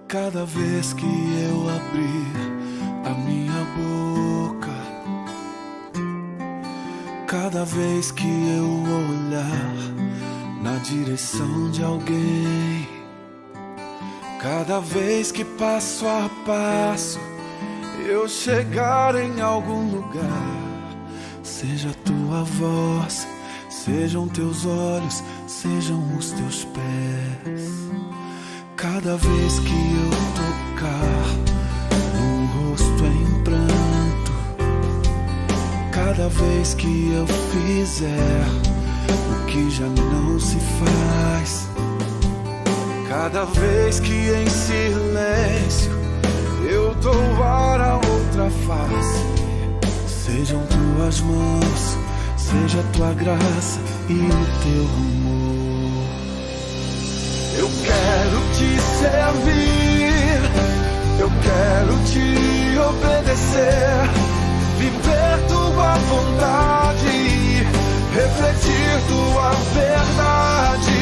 Cada vez que eu abrir a minha boca, cada vez que eu olhar na direção de alguém, cada vez que passo a passo eu chegar em algum lugar, seja tua voz, sejam teus olhos, sejam os teus pés. Cada vez que eu tocar no rosto em pranto, cada vez que eu fizer o que já não se faz, cada vez que em silêncio eu dou a outra face, sejam tuas mãos, seja tua graça e o teu amor. Eu quero te servir, eu quero te obedecer, viver tua vontade, refletir tua verdade,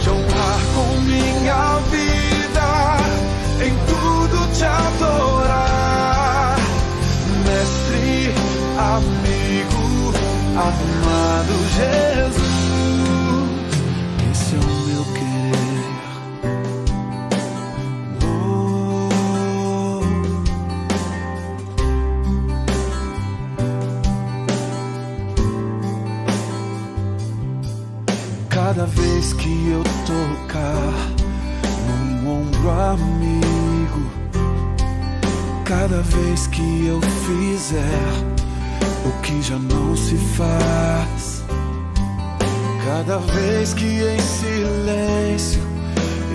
te honrar com minha vida, em tudo te adorar, mestre, amigo, amado Jesus, esse é o meu querer. Cada vez que eu tocar num ombro amigo, cada vez que eu fizer o que já não se faz, cada vez que em silêncio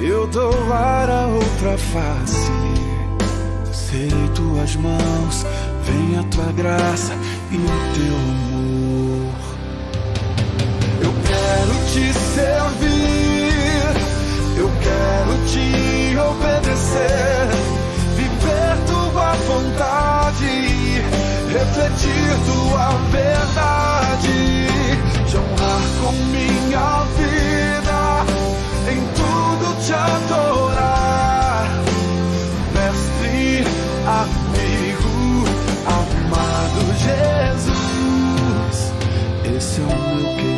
eu dou a outra face, serei tuas mãos, venha tua graça e o teu amor. Eu quero te servir, eu quero te obedecer, viver tua vontade, refletir tua verdade, te honrar com minha vida, em tudo te adorar, mestre, amigo, amado Jesus, esse é o meu querer.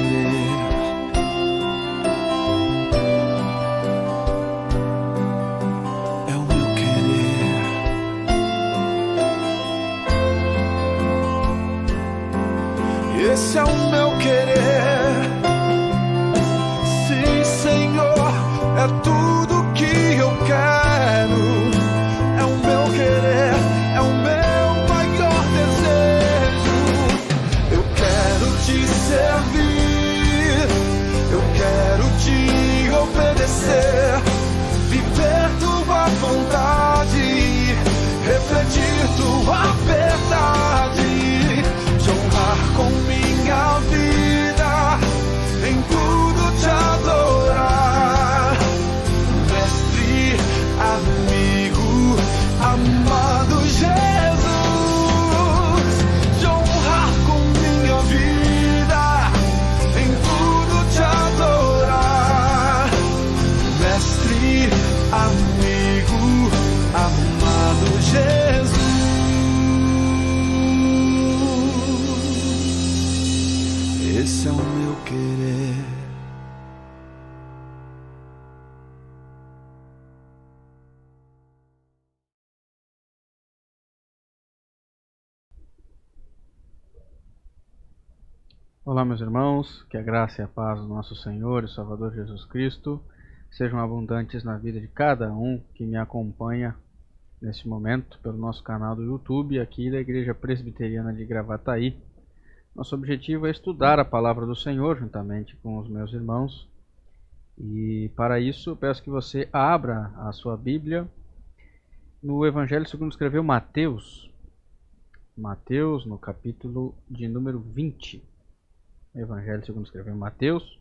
Esse é o meu querer, sim, Senhor, é tudo que eu quero, é o meu querer, é o meu maior desejo. Eu quero te servir, eu quero te obedecer, viver tua vontade, refletir tua verdade, te honrar com minha vida, em tudo te adorar, mestre, amigo, amado Jesus, te honrar com minha vida, em tudo te adorar, mestre, amigo, amado Jesus. Esse é o meu querer. Olá, meus irmãos, que a graça e a paz do nosso Senhor e Salvador Jesus Cristo sejam abundantes na vida de cada um que me acompanha neste momento pelo nosso canal do YouTube aqui da Igreja Presbiteriana de Gravataí. Nosso objetivo é estudar a Palavra do Senhor juntamente com os meus irmãos. E para isso eu peço que você abra a sua Bíblia no Evangelho segundo escreveu Mateus. Mateus, no capítulo de número 20. Evangelho segundo escreveu Mateus,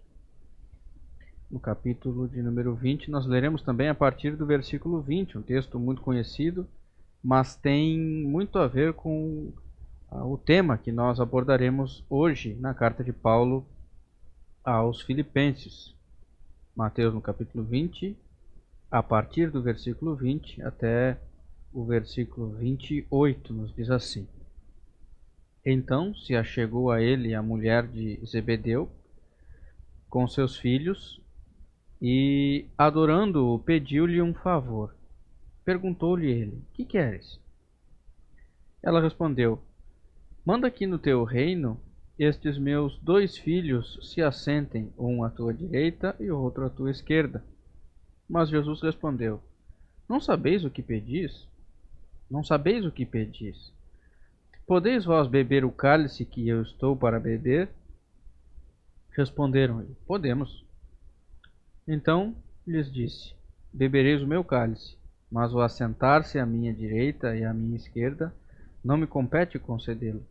no capítulo de número 20. Nós leremos também a partir do versículo 20, um texto muito conhecido, mas tem muito a ver com o tema que nós abordaremos hoje na carta de Paulo aos Filipenses. Mateus no capítulo 20, a partir do versículo 20 até o versículo 28, nos diz assim: Então se achegou a ele a mulher de Zebedeu com seus filhos e, adorando-o, pediu-lhe um favor. Perguntou-lhe ele: Que queres? Ela respondeu: Manda que no teu reino estes meus 2 filhos se assentem, um à tua direita e o outro à tua esquerda. Mas Jesus respondeu: Não sabeis o que pedis? Não sabeis o que pedis? Podeis vós beber o cálice que eu estou para beber? Responderam-lhe: Podemos. Então lhes disse: Bebereis o meu cálice, mas o assentar-se à minha direita e à minha esquerda não me compete concedê-lo.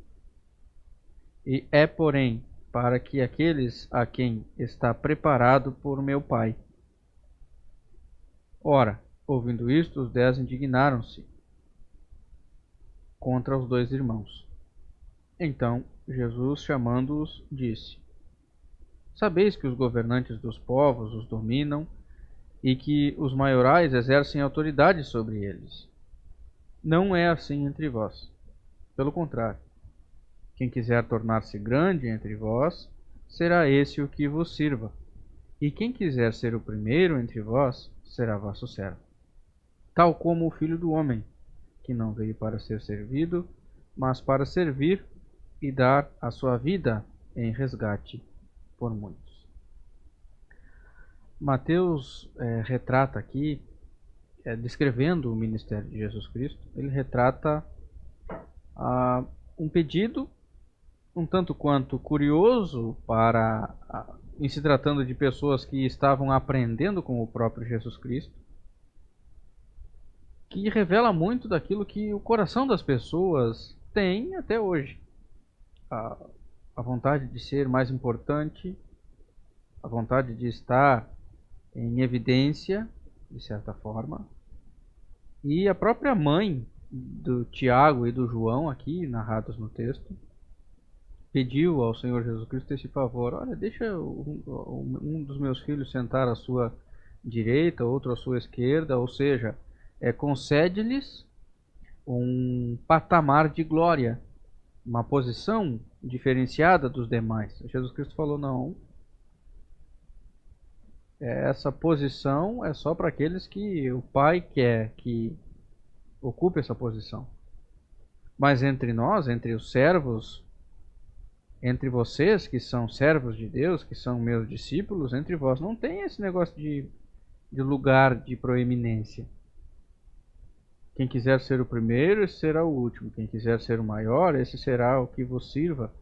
E é, porém, para que aqueles a quem está preparado por meu Pai. Ora, ouvindo isto, os 10 indignaram-se contra os 2 irmãos. Então Jesus, chamando-os, disse: Sabeis que os governantes dos povos os dominam e que os maiorais exercem autoridade sobre eles. Não é assim entre vós. Pelo contrário, quem quiser tornar-se grande entre vós, será esse o que vos sirva. E quem quiser ser o primeiro entre vós, será vosso servo. Tal como o Filho do Homem, que não veio para ser servido, mas para servir e dar a sua vida em resgate por muitos. Mateus retrata aqui, descrevendo o ministério de Jesus Cristo, ele retrata um pedido um tanto quanto curioso em se tratando de pessoas que estavam aprendendo com o próprio Jesus Cristo, que revela muito daquilo que o coração das pessoas tem até hoje. A vontade de ser mais importante, a vontade de estar em evidência, de certa forma. E a própria mãe do Tiago e do João, aqui narrados no texto, pediu ao Senhor Jesus Cristo esse favor: olha, deixa um dos meus filhos sentar à sua direita, outro à sua esquerda, ou seja, concede-lhes um patamar de glória, uma posição diferenciada dos demais. Jesus Cristo falou: não, essa posição é só para aqueles que o Pai quer que ocupe essa posição. Mas entre nós, entre os servos, entre vocês que são servos de Deus, que são meus discípulos, entre vós não tem esse negócio de lugar de proeminência. Quem quiser ser o primeiro, esse será o último. Quem quiser ser o maior, esse será o que vos sirva.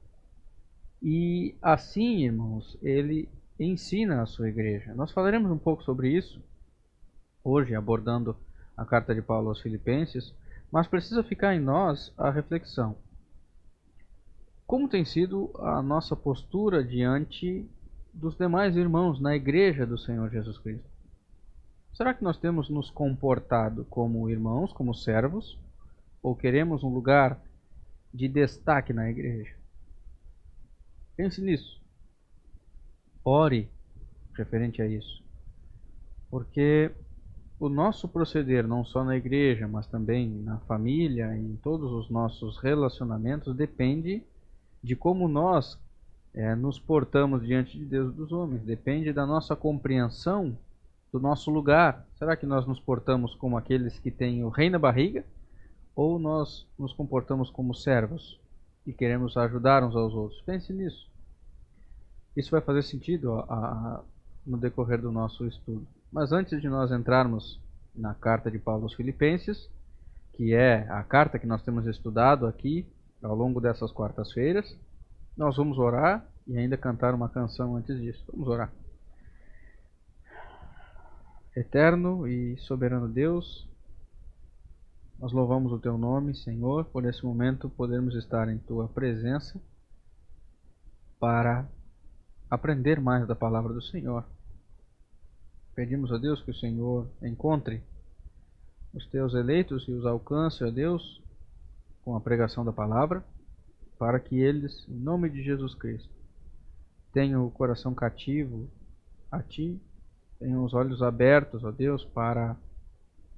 E assim, irmãos, ele ensina a sua igreja. Nós falaremos um pouco sobre isso hoje, abordando a carta de Paulo aos Filipenses, mas precisa ficar em nós a reflexão. Como tem sido a nossa postura diante dos demais irmãos na igreja do Senhor Jesus Cristo? Será que nós temos nos comportado como irmãos, como servos, ou queremos um lugar de destaque na igreja? Pense nisso. Ore referente a isso. Porque o nosso proceder, não só na igreja, mas também na família, em todos os nossos relacionamentos, depende de como nós nos portamos diante de Deus e dos homens. Depende da nossa compreensão do nosso lugar. Será que nós nos portamos como aqueles que têm o rei na barriga? Ou nós nos comportamos como servos e queremos ajudar uns aos outros? Pense nisso. Isso vai fazer sentido no decorrer do nosso estudo. Mas antes de nós entrarmos na carta de Paulo aos Filipenses, que é a carta que nós temos estudado aqui ao longo dessas quartas-feiras, nós vamos orar e ainda cantar uma canção antes disso. Vamos orar. Eterno e soberano Deus, nós louvamos o Teu nome, Senhor, por esse momento podermos estar em Tua presença para aprender mais da palavra do Senhor. Pedimos a Deus que o Senhor encontre os Teus eleitos e os alcance, ó Deus, com a pregação da palavra, para que eles, em nome de Jesus Cristo, tenham o coração cativo a Ti tenham os olhos abertos, ó Deus, para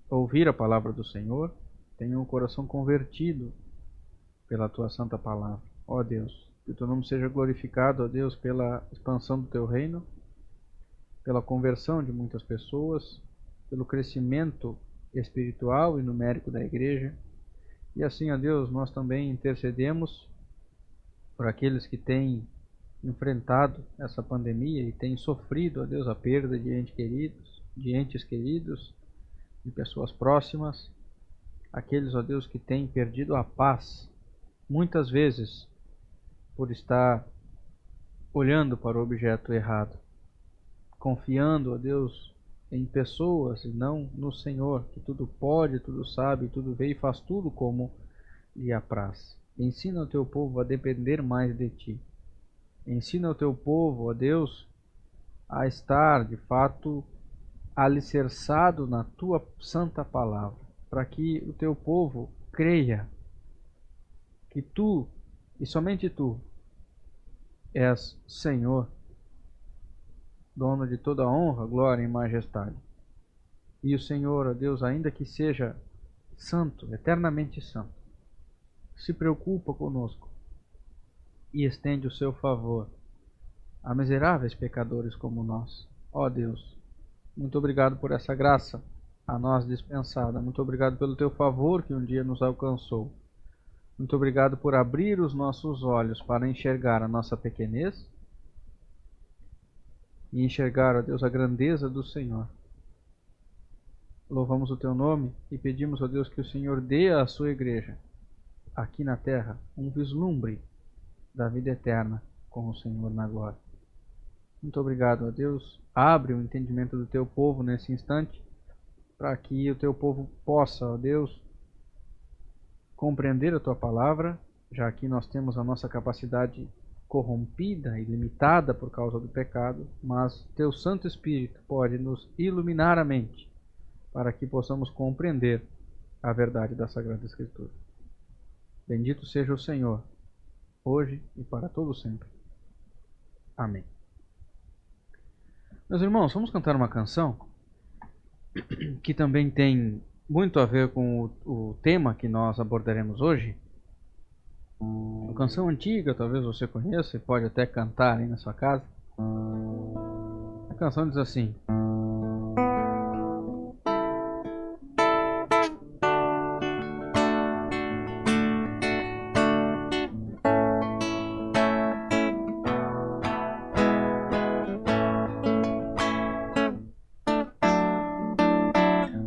ouvir a palavra do Senhor, tenham o coração convertido pela Tua santa palavra. Ó Deus, que o Teu nome seja glorificado, ó Deus, pela expansão do Teu reino, pela conversão de muitas pessoas, pelo crescimento espiritual e numérico da igreja. E assim, ó Deus, nós também intercedemos por aqueles que têm enfrentado essa pandemia e têm sofrido, ó Deus, a perda de entes queridos, de pessoas próximas, aqueles, ó Deus, que têm perdido a paz, muitas vezes por estar olhando para o objeto errado, confiando, ó Deus, em pessoas e não no Senhor, que tudo pode, tudo sabe, tudo vê e faz tudo como lhe apraz. Ensina o Teu povo a depender mais de Ti. Ensina o Teu povo, ó Deus, a estar, de fato, alicerçado na Tua santa palavra, para que o Teu povo creia que Tu, e somente Tu, és Senhor, dono de toda honra, glória e majestade. E o Senhor, ó Deus, ainda que seja santo, eternamente santo, se preocupa conosco e estende o Seu favor a miseráveis pecadores como nós. Ó Deus, muito obrigado por essa graça a nós dispensada. Muito obrigado pelo Teu favor que um dia nos alcançou. Muito obrigado por abrir os nossos olhos para enxergar a nossa pequenez e enxergar, ó Deus, a grandeza do Senhor. Louvamos o Teu nome e pedimos, ó Deus, que o Senhor dê à Sua igreja, aqui na terra, um vislumbre da vida eterna com o Senhor na glória. Muito obrigado, ó Deus. Abre o entendimento do Teu povo nesse instante, para que o Teu povo possa, ó Deus, compreender a Tua palavra, já que nós temos a nossa capacidade corrompida e limitada por causa do pecado, mas Teu Santo Espírito pode nos iluminar a mente, para que possamos compreender a verdade da Sagrada Escritura. Bendito seja o Senhor, hoje e para todo sempre. Amém. Meus irmãos, vamos cantar uma canção que também tem muito a ver com o tema que nós abordaremos hoje. Uma canção antiga, talvez você conheça e pode até cantar aí na sua casa. A canção diz assim: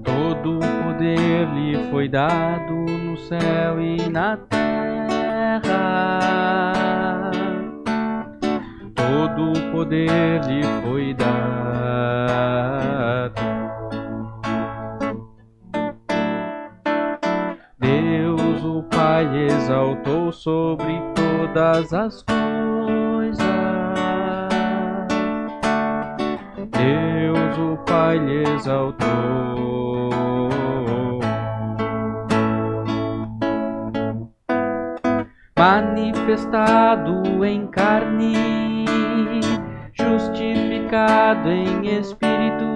todo o poder lhe foi dado no céu e na terra. Todo o poder lhe foi dado. Deus o Pai exaltou sobre todas as coisas. Deus o Pai lhe exaltou. Manifestado em carne, justificado em espírito,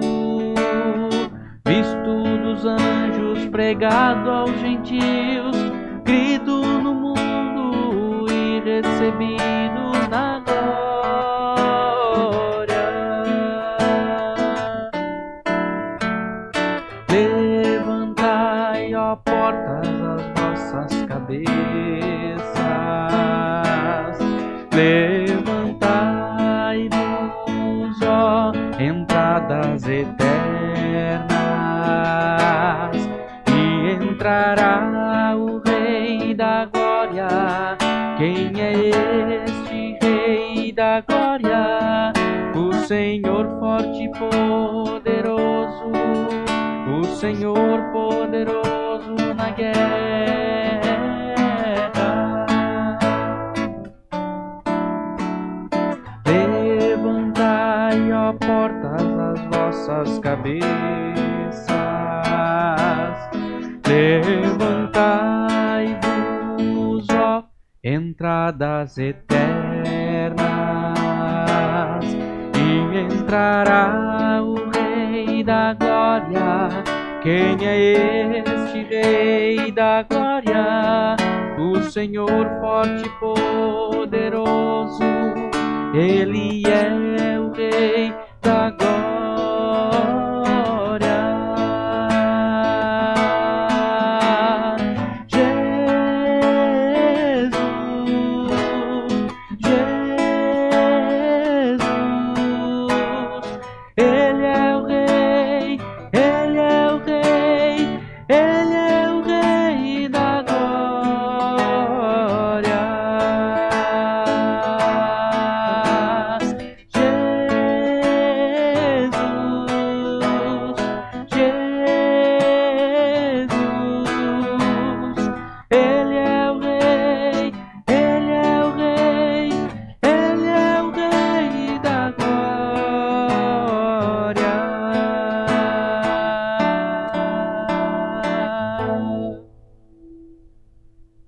visto dos anjos, pregado aos gentios, crido no mundo e recebido na glória. Levantai, ó portas, as vossas cabeças. Levantai-vos, ó entradas eternas, e entrará o Rei da Glória. Quem é este Rei da Glória? O Senhor forte e poderoso, o Senhor poderoso na guerra. Portas, as vossas cabeças, levantai-vos, ó entradas eternas, e entrará o Rei Rei da glória? Quem é este Rei da glória? O Senhor forte e poderoso, Ele é o Rei da glória.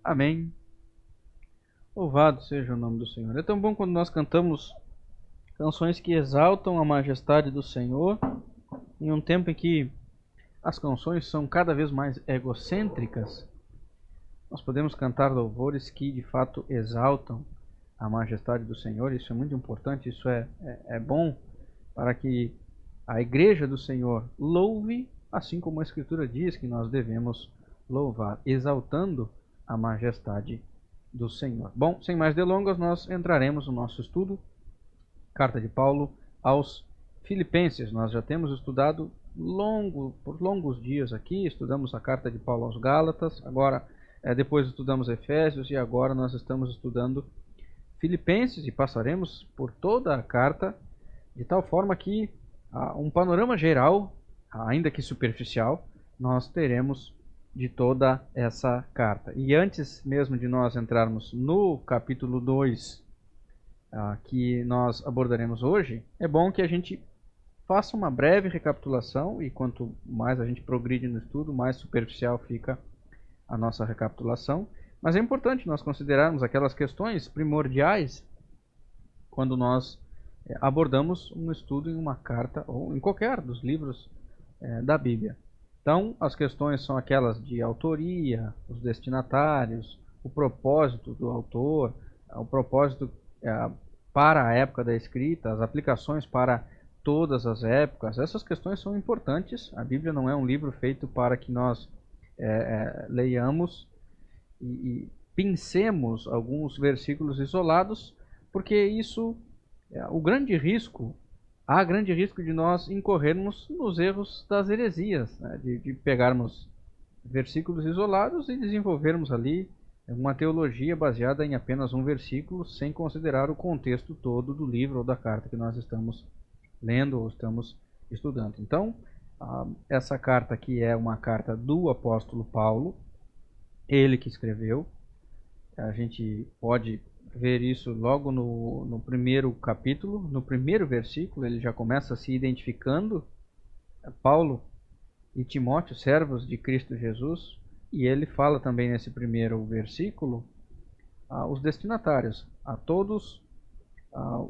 Amém. Louvado seja o nome do Senhor. É tão bom quando nós cantamos canções que exaltam a majestade do Senhor, em um tempo em que as canções são cada vez mais egocêntricas. Nós podemos cantar louvores que de fato exaltam a majestade do Senhor. Isso é muito importante, isso é bom para que a igreja do Senhor louve, assim como a Escritura diz que nós devemos louvar, exaltando a majestade do Senhor. Bom, sem mais delongas, nós entraremos no nosso estudo, Carta de Paulo aos Filipenses. Nós já temos estudado por longos dias aqui, estudamos a Carta de Paulo aos Gálatas, agora depois estudamos Efésios e agora nós estamos estudando Filipenses e passaremos por toda a carta, de tal forma que um panorama geral, ainda que superficial, nós teremos de toda essa carta. E antes mesmo de nós entrarmos no capítulo 2, que nós abordaremos hoje, é bom que a gente faça uma breve recapitulação, e quanto mais a gente progride no estudo, mais superficial fica a nossa recapitulação. Mas é importante nós considerarmos aquelas questões primordiais quando nós abordamos um estudo em uma carta ou em qualquer dos livros da Bíblia. Então, as questões são aquelas de autoria, os destinatários, o propósito do autor, o propósito para a época da escrita, as aplicações para todas as épocas. Essas questões são importantes. A Bíblia não é um livro feito para que nós leiamos e pincemos alguns versículos isolados, porque isso há grande risco de nós incorrermos nos erros das heresias, né? de pegarmos versículos isolados e desenvolvermos ali uma teologia baseada em apenas um versículo, sem considerar o contexto todo do livro ou da carta que nós estamos lendo ou estamos estudando. Então, essa carta aqui é uma carta do apóstolo Paulo, ele que escreveu. A gente pode ver isso logo no primeiro capítulo, no primeiro versículo. Ele já começa se identificando, Paulo e Timóteo, servos de Cristo Jesus, e ele fala também nesse primeiro versículo os destinatários, a todos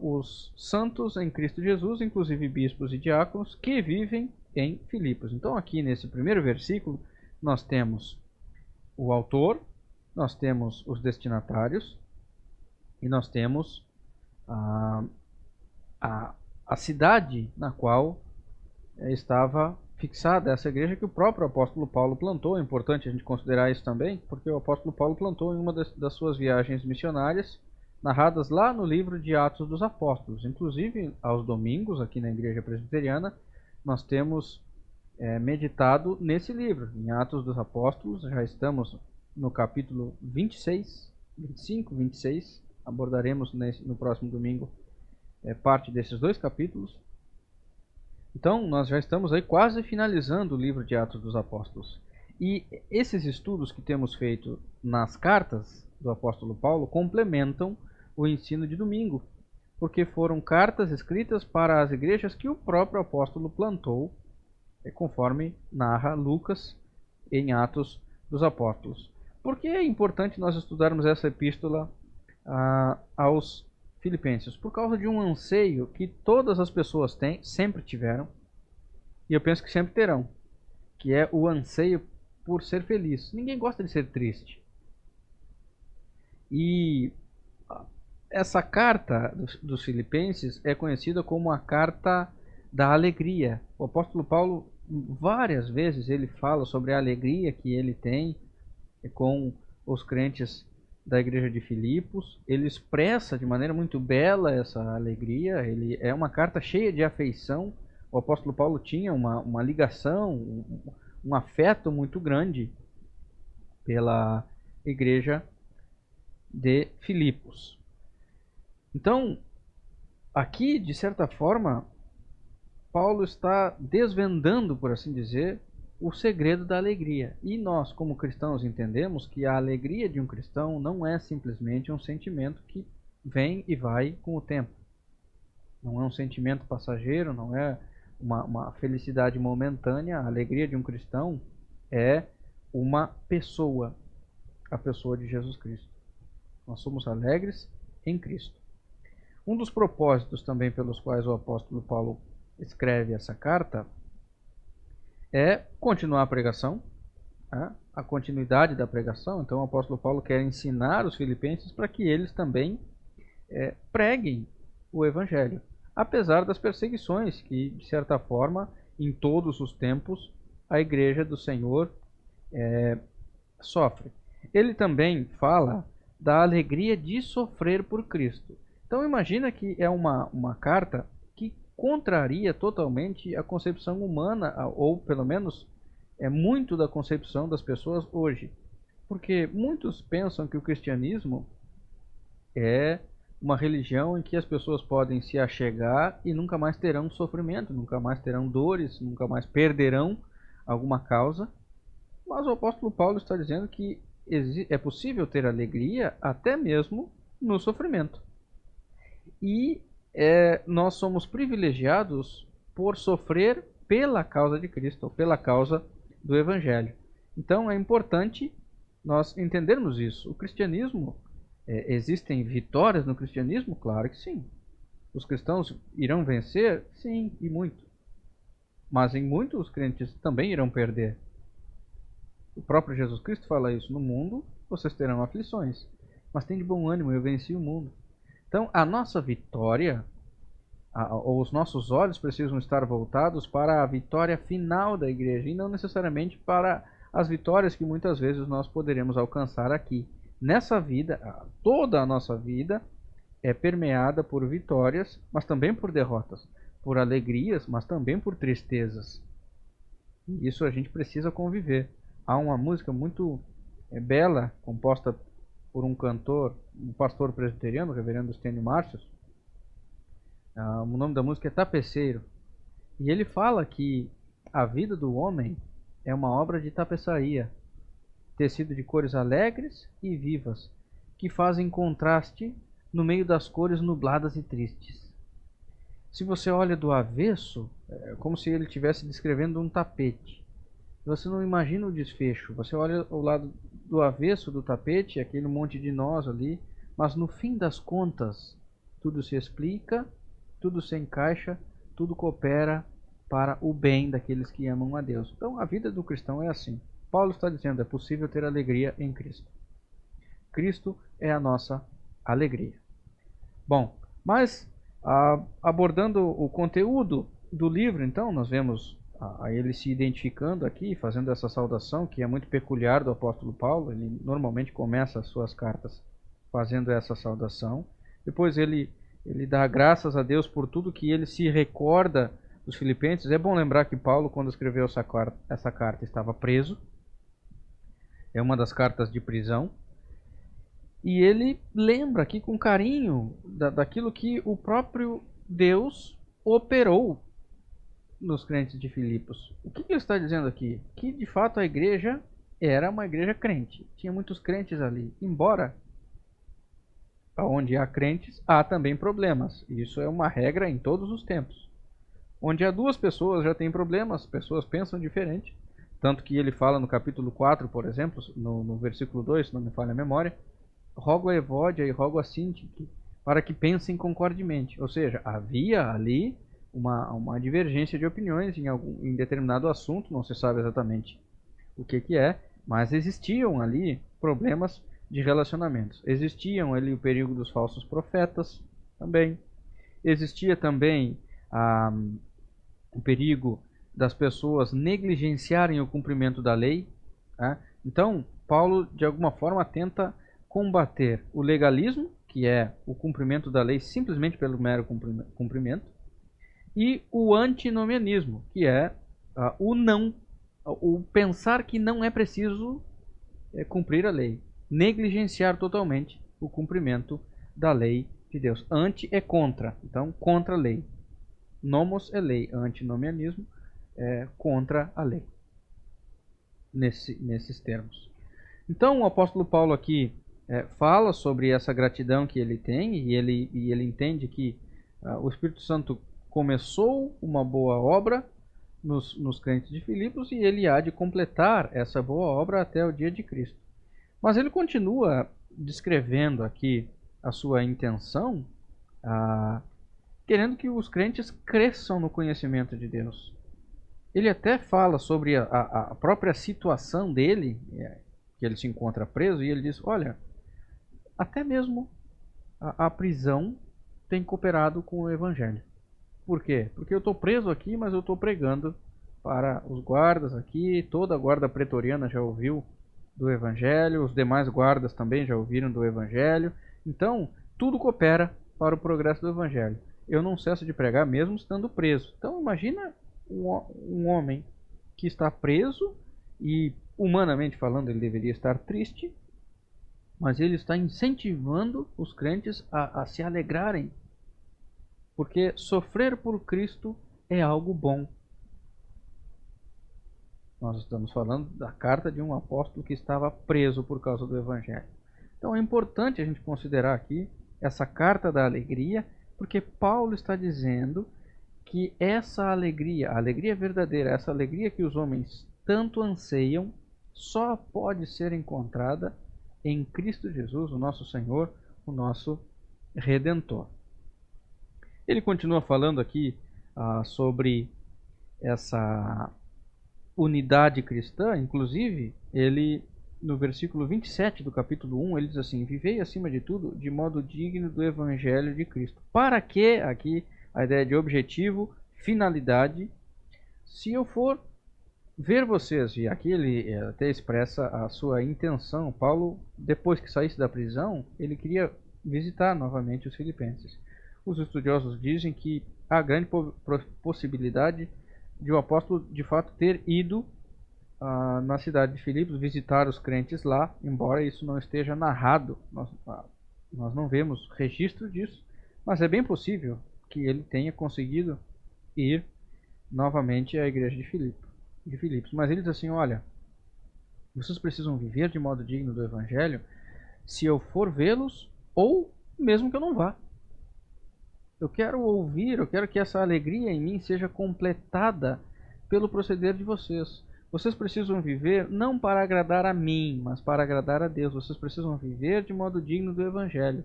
os santos em Cristo Jesus, inclusive bispos e diáconos, que vivem em Filipos. Então aqui nesse primeiro versículo nós temos o autor, nós temos os destinatários e nós temos a cidade na qual estava fixada essa igreja que o próprio apóstolo Paulo plantou. É importante a gente considerar isso também, porque o apóstolo Paulo plantou em uma das suas viagens missionárias, narradas lá no livro de Atos dos Apóstolos. Inclusive, aos domingos, aqui na Igreja Presbiteriana, nós temos meditado nesse livro, em Atos dos Apóstolos. Já estamos no capítulo 25, 26. Abordaremos no próximo domingo parte desses dois capítulos. Então, nós já estamos aí quase finalizando o livro de Atos dos Apóstolos. E esses estudos que temos feito nas cartas do apóstolo Paulo complementam o ensino de domingo, porque foram cartas escritas para as igrejas que o próprio apóstolo plantou, conforme narra Lucas em Atos dos Apóstolos. Por que é importante nós estudarmos essa epístola aos Filipenses? Por causa de um anseio que todas as pessoas têm, sempre tiveram, e eu penso que sempre terão, que é o anseio por ser feliz. Ninguém gosta de ser triste. E essa carta dos Filipenses é conhecida como a carta da alegria. O apóstolo Paulo, várias vezes, ele fala sobre a alegria que ele tem com os crentes da igreja de Filipos. Ele expressa de maneira muito bela essa alegria. Ele é uma carta cheia de afeição. O apóstolo Paulo tinha uma ligação, um afeto muito grande pela igreja de Filipos. Então, aqui, de certa forma, Paulo está desvendando, por assim dizer, o segredo da alegria. E nós, como cristãos, entendemos que a alegria de um cristão não é simplesmente um sentimento que vem e vai com o tempo. Não é um sentimento passageiro, não é uma felicidade momentânea. A alegria de um cristão é uma pessoa, a pessoa de Jesus Cristo. Nós somos alegres em Cristo. Um dos propósitos também pelos quais o apóstolo Paulo escreve essa carta é continuar a pregação, a continuidade da pregação. Então o apóstolo Paulo quer ensinar os filipenses para que eles também preguem o evangelho, apesar das perseguições que, de certa forma, em todos os tempos, a igreja do Senhor sofre. Ele também fala da alegria de sofrer por Cristo. Então imagina que é uma carta que contraria totalmente a concepção humana, ou pelo menos muito da concepção das pessoas hoje. Porque muitos pensam que o cristianismo é uma religião em que as pessoas podem se achegar e nunca mais terão sofrimento, nunca mais terão dores, nunca mais perderão alguma causa. Mas o apóstolo Paulo está dizendo que é possível ter alegria até mesmo no sofrimento. E nós somos privilegiados por sofrer pela causa de Cristo, ou pela causa do Evangelho. Então é importante nós entendermos isso. O cristianismo, existem vitórias no cristianismo? Claro que sim. Os cristãos irão vencer? Sim, e muito. Mas em muitos os crentes também irão perder. O próprio Jesus Cristo fala isso: no mundo vocês terão aflições, mas tem de bom ânimo, eu venci o mundo. Então a nossa vitória, ou os nossos olhos precisam estar voltados para a vitória final da igreja, e não necessariamente para as vitórias que muitas vezes nós poderemos alcançar aqui. Nessa vida, toda a nossa vida é permeada por vitórias, mas também por derrotas, por alegrias, mas também por tristezas. E isso a gente precisa conviver. Há uma música muito bela, composta por um cantor, um pastor presbiteriano, o reverendo Stênio Márcios. O nome da música é Tapeceiro. E ele fala que a vida do homem é uma obra de tapeçaria, tecido de cores alegres e vivas, que fazem contraste no meio das cores nubladas e tristes. Se você olha do avesso, é como se ele estivesse descrevendo um tapete. Você não imagina o desfecho. Você olha ao lado do avesso do tapete, aquele monte de nós ali, mas no fim das contas, tudo se explica, tudo se encaixa, tudo coopera para o bem daqueles que amam a Deus. Então a vida do cristão é assim. Paulo está dizendo: é possível ter alegria em Cristo. Cristo é a nossa alegria. Bom, mas abordando o conteúdo do livro, então, nós vemos a ele se identificando aqui, fazendo essa saudação, que é muito peculiar do apóstolo Paulo. Ele normalmente começa as suas cartas fazendo essa saudação. Depois ele dá graças a Deus por tudo que ele se recorda dos filipenses. É bom lembrar que Paulo, quando escreveu essa carta, estava preso. É uma das cartas de prisão. E ele lembra aqui com carinho daquilo que o próprio Deus operou nos crentes de Filipos. O que ele está dizendo aqui? Que de fato a igreja era uma igreja crente. Tinha muitos crentes ali. Embora onde há crentes, há também problemas. Isso é uma regra em todos os tempos. Onde há duas pessoas já tem problemas, pessoas pensam diferente. Tanto que ele fala no capítulo 4, por exemplo, no versículo 2, se não me falha a memória: rogo a Evódia e rogo a Sintique para que pensem concordemente. Ou seja, havia ali uma divergência de opiniões em determinado assunto, não se sabe exatamente o que é, mas existiam ali problemas de relacionamentos. Existiam ali o perigo dos falsos profetas também. Existia também o perigo das pessoas negligenciarem o cumprimento da lei. Tá? Então, Paulo, de alguma forma, tenta combater o legalismo, que é o cumprimento da lei simplesmente pelo mero cumprimento, e o antinomianismo, que é o pensar que não é preciso cumprir a lei, negligenciar totalmente o cumprimento da lei de Deus. Anti é contra, então contra a lei. Nomos é lei, antinomianismo é contra a lei, nesses termos. Então o apóstolo Paulo aqui fala sobre essa gratidão que ele tem, e ele entende que o Espírito Santo começou uma boa obra nos crentes de Filipos, e ele há de completar essa boa obra até o dia de Cristo. Mas ele continua descrevendo aqui a sua intenção, querendo que os crentes cresçam no conhecimento de Deus. Ele até fala sobre a própria situação dele, que ele se encontra preso, e ele diz, olha, até mesmo a prisão tem cooperado com o Evangelho. Por quê? Porque eu estou preso aqui, mas eu estou pregando para os guardas aqui, toda a guarda pretoriana já ouviu do Evangelho, os demais guardas também já ouviram do Evangelho, então tudo coopera para o progresso do Evangelho. Eu não cesso de pregar mesmo estando preso. Então imagina um homem que está preso, e humanamente falando ele deveria estar triste, mas ele está incentivando os crentes a se alegrarem, porque sofrer por Cristo é algo bom. Nós estamos falando da carta de um apóstolo que estava preso por causa do Evangelho. Então é importante a gente considerar aqui essa carta da alegria, porque Paulo está dizendo que essa alegria, a alegria verdadeira, essa alegria que os homens tanto anseiam, só pode ser encontrada em Cristo Jesus, o nosso Senhor, o nosso Redentor. Ele continua falando aqui sobre essa unidade cristã. Inclusive, ele, no versículo 27 do capítulo 1, ele diz assim, vivei acima de tudo de modo digno do Evangelho de Cristo. Para que, aqui, a ideia de objetivo, finalidade, se eu for ver vocês, e aqui ele até expressa a sua intenção, Paulo, depois que saísse da prisão, ele queria visitar novamente os filipenses. Os estudiosos dizem que há grande possibilidade de o apóstolo de fato ter ido na cidade de Filipos visitar os crentes lá, embora isso não esteja narrado, nós não vemos registro disso, mas é bem possível que ele tenha conseguido ir novamente à igreja de Filipos. Mas ele diz assim, olha, vocês precisam viver de modo digno do Evangelho se eu for vê-los, ou mesmo que eu não vá. Eu quero ouvir, eu quero que essa alegria em mim seja completada pelo proceder de vocês. Vocês precisam viver não para agradar a mim, mas para agradar a Deus. Vocês precisam viver de modo digno do Evangelho.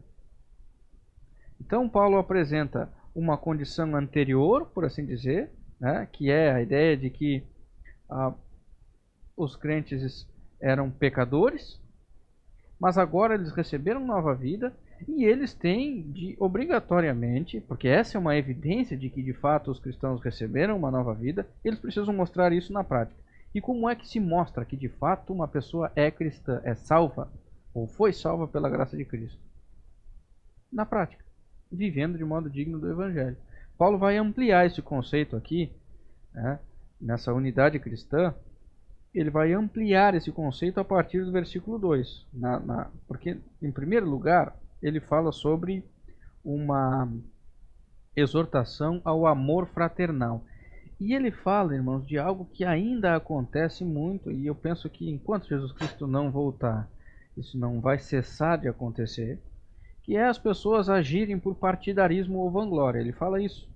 Então Paulo apresenta uma condição anterior, por assim dizer, né, que é a ideia de que os crentes eram pecadores, mas agora eles receberam nova vida, e eles têm de obrigatoriamente, porque essa é uma evidência de que de fato os cristãos receberam uma nova vida, eles precisam mostrar isso na prática. E como é que se mostra que de fato uma pessoa é cristã, é salva, ou foi salva pela graça de Cristo? Na prática, vivendo de modo digno do Evangelho. Paulo vai ampliar esse conceito aqui, né, nessa unidade cristã. Ele vai ampliar esse conceito a partir do versículo 2, porque em primeiro lugar ele fala sobre uma exortação ao amor fraternal. E ele fala, irmãos, de algo que ainda acontece muito, e eu penso que enquanto Jesus Cristo não voltar, isso não vai cessar de acontecer, que é as pessoas agirem por partidarismo ou vanglória. Ele fala isso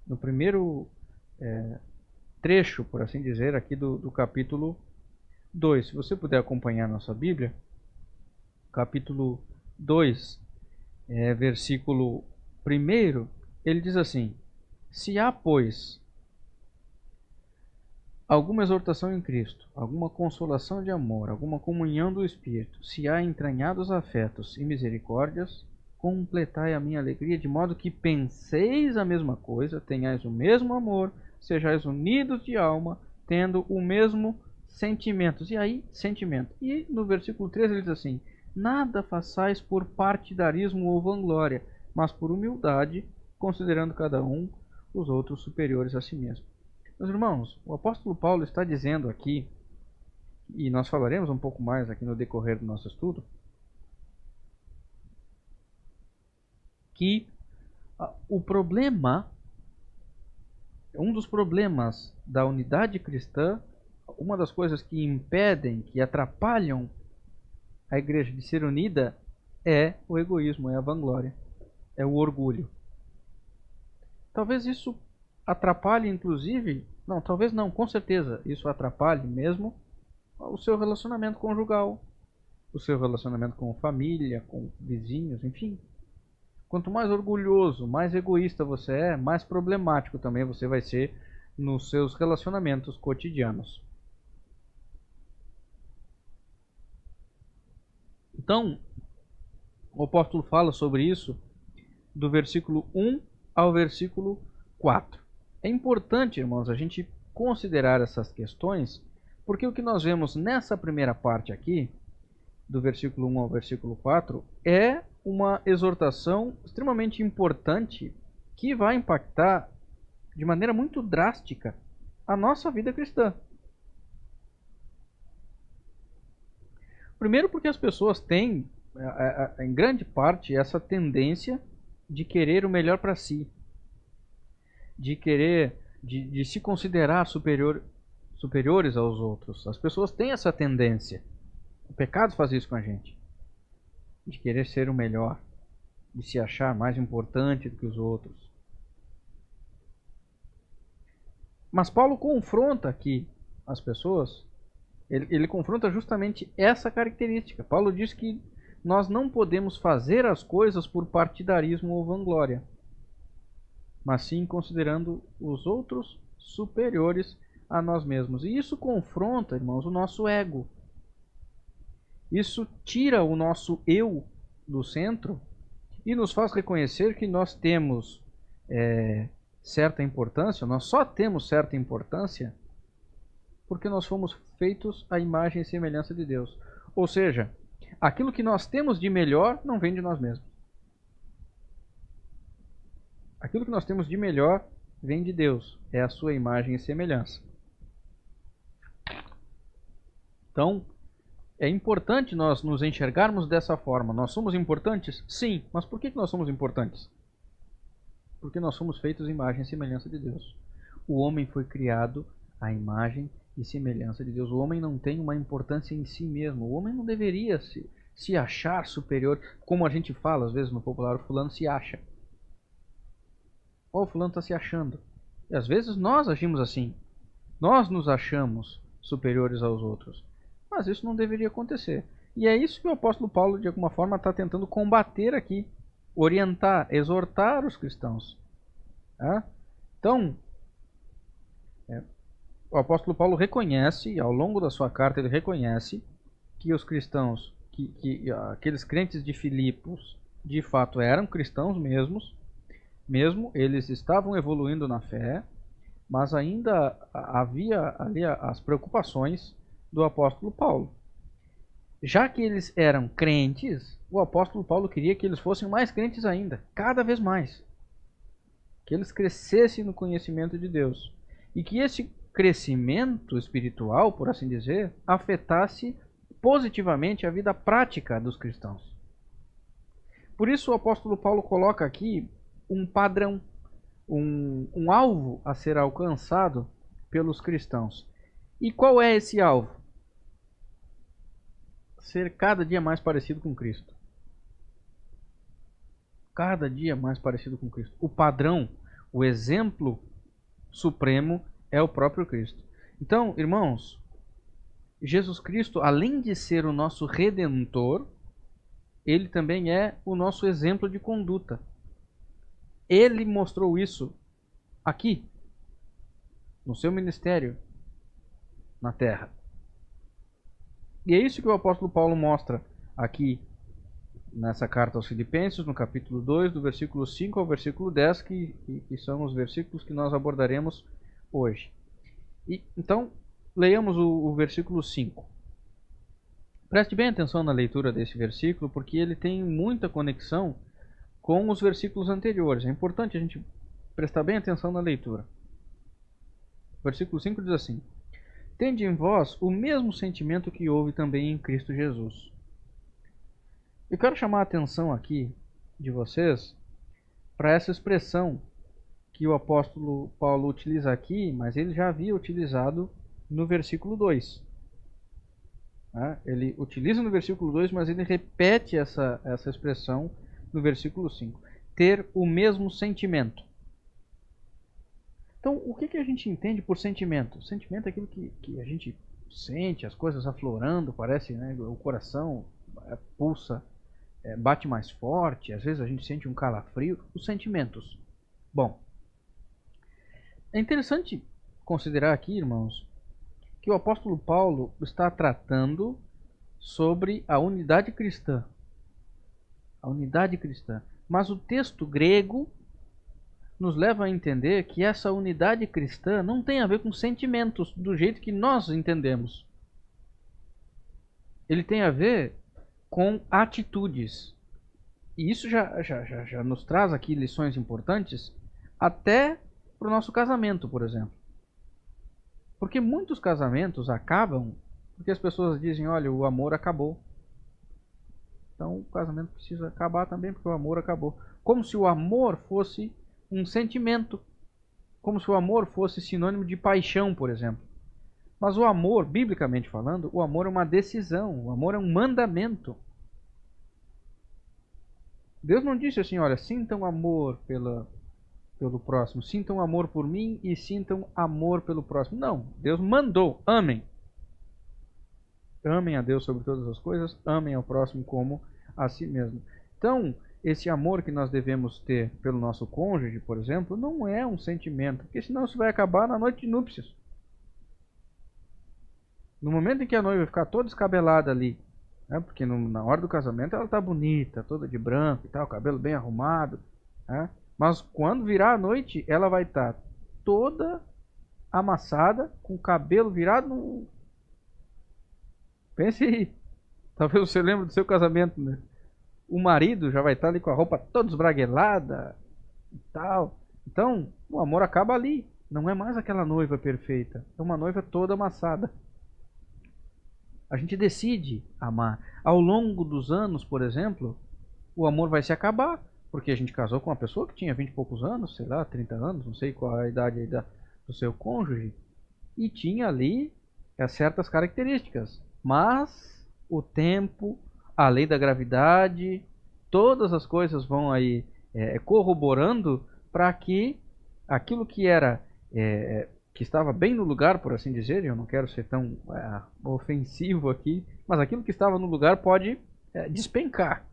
no primeiro trecho, por assim dizer, aqui do capítulo 2. Se você puder acompanhar a nossa Bíblia, capítulo 2, versículo 1, ele diz assim, Se há, pois, alguma exortação em Cristo, alguma consolação de amor, alguma comunhão do Espírito, se há entranhados afetos e misericórdias, completai a minha alegria, de modo que penseis a mesma coisa, tenhais o mesmo amor, sejais unidos de alma, tendo o mesmo sentimento. E aí, sentimento. E no versículo 13 ele diz assim: nada façais por partidarismo ou vanglória, mas por humildade, considerando cada um os outros superiores a si mesmo. Meus irmãos, o apóstolo Paulo está dizendo aqui, e nós falaremos um pouco mais aqui no decorrer do nosso estudo, que o problema, um dos problemas da unidade cristã, uma das coisas que impedem, que atrapalham a igreja de ser unida, é o egoísmo, é a vanglória, é o orgulho. Talvez isso atrapalhe, inclusive, não, talvez não, com certeza, isso atrapalhe mesmo o seu relacionamento conjugal, o seu relacionamento com família, com vizinhos, enfim. Quanto mais orgulhoso, mais egoísta você é, mais problemático também você vai ser nos seus relacionamentos cotidianos. Então, o apóstolo fala sobre isso do versículo 1 ao versículo 4. É importante, irmãos, a gente considerar essas questões, porque o que nós vemos nessa primeira parte aqui, do versículo 1 ao versículo 4, é uma exortação extremamente importante que vai impactar de maneira muito drástica a nossa vida cristã. Primeiro porque as pessoas têm, em grande parte, essa tendência de querer o melhor para si, de querer, de se considerar superiores aos outros. As pessoas têm essa tendência. O pecado faz isso com a gente, de querer ser o melhor, de se achar mais importante do que os outros. Mas Paulo confronta aqui as pessoas, ele confronta justamente essa característica. Paulo diz que nós não podemos fazer as coisas por partidarismo ou vanglória, mas sim considerando os outros superiores a nós mesmos. E isso confronta, irmãos, o nosso ego. Isso tira o nosso eu do centro e nos faz reconhecer que nós temos certa importância, nós só temos certa importância porque nós fomos feitos à imagem e semelhança de Deus. Ou seja, aquilo que nós temos de melhor não vem de nós mesmos. Aquilo que nós temos de melhor vem de Deus, é a sua imagem e semelhança. Então, é importante nós nos enxergarmos dessa forma. Nós somos importantes? Sim. Mas por que nós somos importantes? Porque nós somos feitos à imagem e semelhança de Deus. O homem foi criado à imagem e semelhança de Deus. O homem não tem uma importância em si mesmo. O homem não deveria se achar superior. Como a gente fala, às vezes no popular, o fulano se acha. O fulano está se achando. E às vezes nós agimos assim. Nós nos achamos superiores aos outros. Mas isso não deveria acontecer. E é isso que o apóstolo Paulo, de alguma forma, está tentando combater aqui. Orientar, exortar os cristãos. Então, o apóstolo Paulo reconhece, ao longo da sua carta, ele reconhece que os cristãos, aqueles crentes de Filipos, de fato eram cristãos mesmo, eles estavam evoluindo na fé, mas ainda havia ali as preocupações do apóstolo Paulo. Já que eles eram crentes, o apóstolo Paulo queria que eles fossem mais crentes ainda, cada vez mais. Que eles crescessem no conhecimento de Deus. E que esse crescimento espiritual, por assim dizer, afetasse positivamente a vida prática dos cristãos. Por isso o apóstolo Paulo coloca aqui um padrão, um alvo a ser alcançado pelos cristãos. E qual é esse alvo? Ser cada dia mais parecido com Cristo. Cada dia mais parecido com Cristo. O padrão, o exemplo supremo é o próprio Cristo. Então, irmãos, Jesus Cristo, além de ser o nosso Redentor, ele também é o nosso exemplo de conduta. Ele mostrou isso aqui, no seu ministério na terra. E é isso que o apóstolo Paulo mostra aqui nessa carta aos Filipenses, no capítulo 2, do versículo 5 ao versículo 10, que são os versículos que nós abordaremos hoje. Então, leiamos o versículo 5. Preste bem atenção na leitura desse versículo, porque ele tem muita conexão com os versículos anteriores. É importante a gente prestar bem atenção na leitura. O versículo 5 diz assim: Tende em vós o mesmo sentimento que houve também em Cristo Jesus. Eu quero chamar a atenção aqui de vocês para essa expressão que o apóstolo Paulo utiliza aqui, mas ele já havia utilizado no versículo 2. Ele utiliza no versículo 2, mas ele repete essa expressão no versículo 5. Ter o mesmo sentimento. Então, o que a gente entende por sentimento? Sentimento é aquilo que a gente sente, as coisas aflorando, parece, né, o coração pulsa, bate mais forte, às vezes a gente sente um calafrio. Os sentimentos. Bom, é interessante considerar aqui, irmãos, que o apóstolo Paulo está tratando sobre a unidade cristã. A unidade cristã. Mas o texto grego nos leva a entender que essa unidade cristã não tem a ver com sentimentos do jeito que nós entendemos. Ele tem a ver com atitudes. E isso já nos traz aqui lições importantes até para o nosso casamento, por exemplo. Porque muitos casamentos acabam porque as pessoas dizem, olha, o amor acabou. Então o casamento precisa acabar também porque o amor acabou. Como se o amor fosse um sentimento. Como se o amor fosse sinônimo de paixão, por exemplo. Mas o amor, biblicamente falando, o amor é uma decisão. O amor é um mandamento. Deus não disse assim, olha, sintam amor pelo próximo, sintam amor por mim e sintam amor pelo próximo. Não, Deus mandou, amem. Amem a Deus sobre todas as coisas, amem ao próximo como a si mesmo. Então, esse amor que nós devemos ter pelo nosso cônjuge, por exemplo, não é um sentimento, porque senão isso vai acabar na noite de núpcias. No momento em que a noiva ficar toda descabelada ali, né, porque na hora do casamento ela está bonita, toda de branco e tal, cabelo bem arrumado, né? Mas quando virar a noite, ela vai estar toda amassada, com o cabelo virado no... Pense aí. Talvez você lembre do seu casamento, né? O marido já vai estar ali com a roupa toda esbraguelada e tal. Então, o amor acaba ali. Não é mais aquela noiva perfeita. É uma noiva toda amassada. A gente decide amar. Ao longo dos anos, por exemplo, o amor vai se acabar. Porque a gente casou com uma pessoa que tinha 20 e poucos anos, sei lá, 30 anos, não sei qual é a idade aí do seu cônjuge, e tinha ali certas características. Mas o tempo, a lei da gravidade, todas as coisas vão aí corroborando para que aquilo que era que estava bem no lugar, por assim dizer, eu não quero ser tão ofensivo aqui, mas aquilo que estava no lugar pode despencar.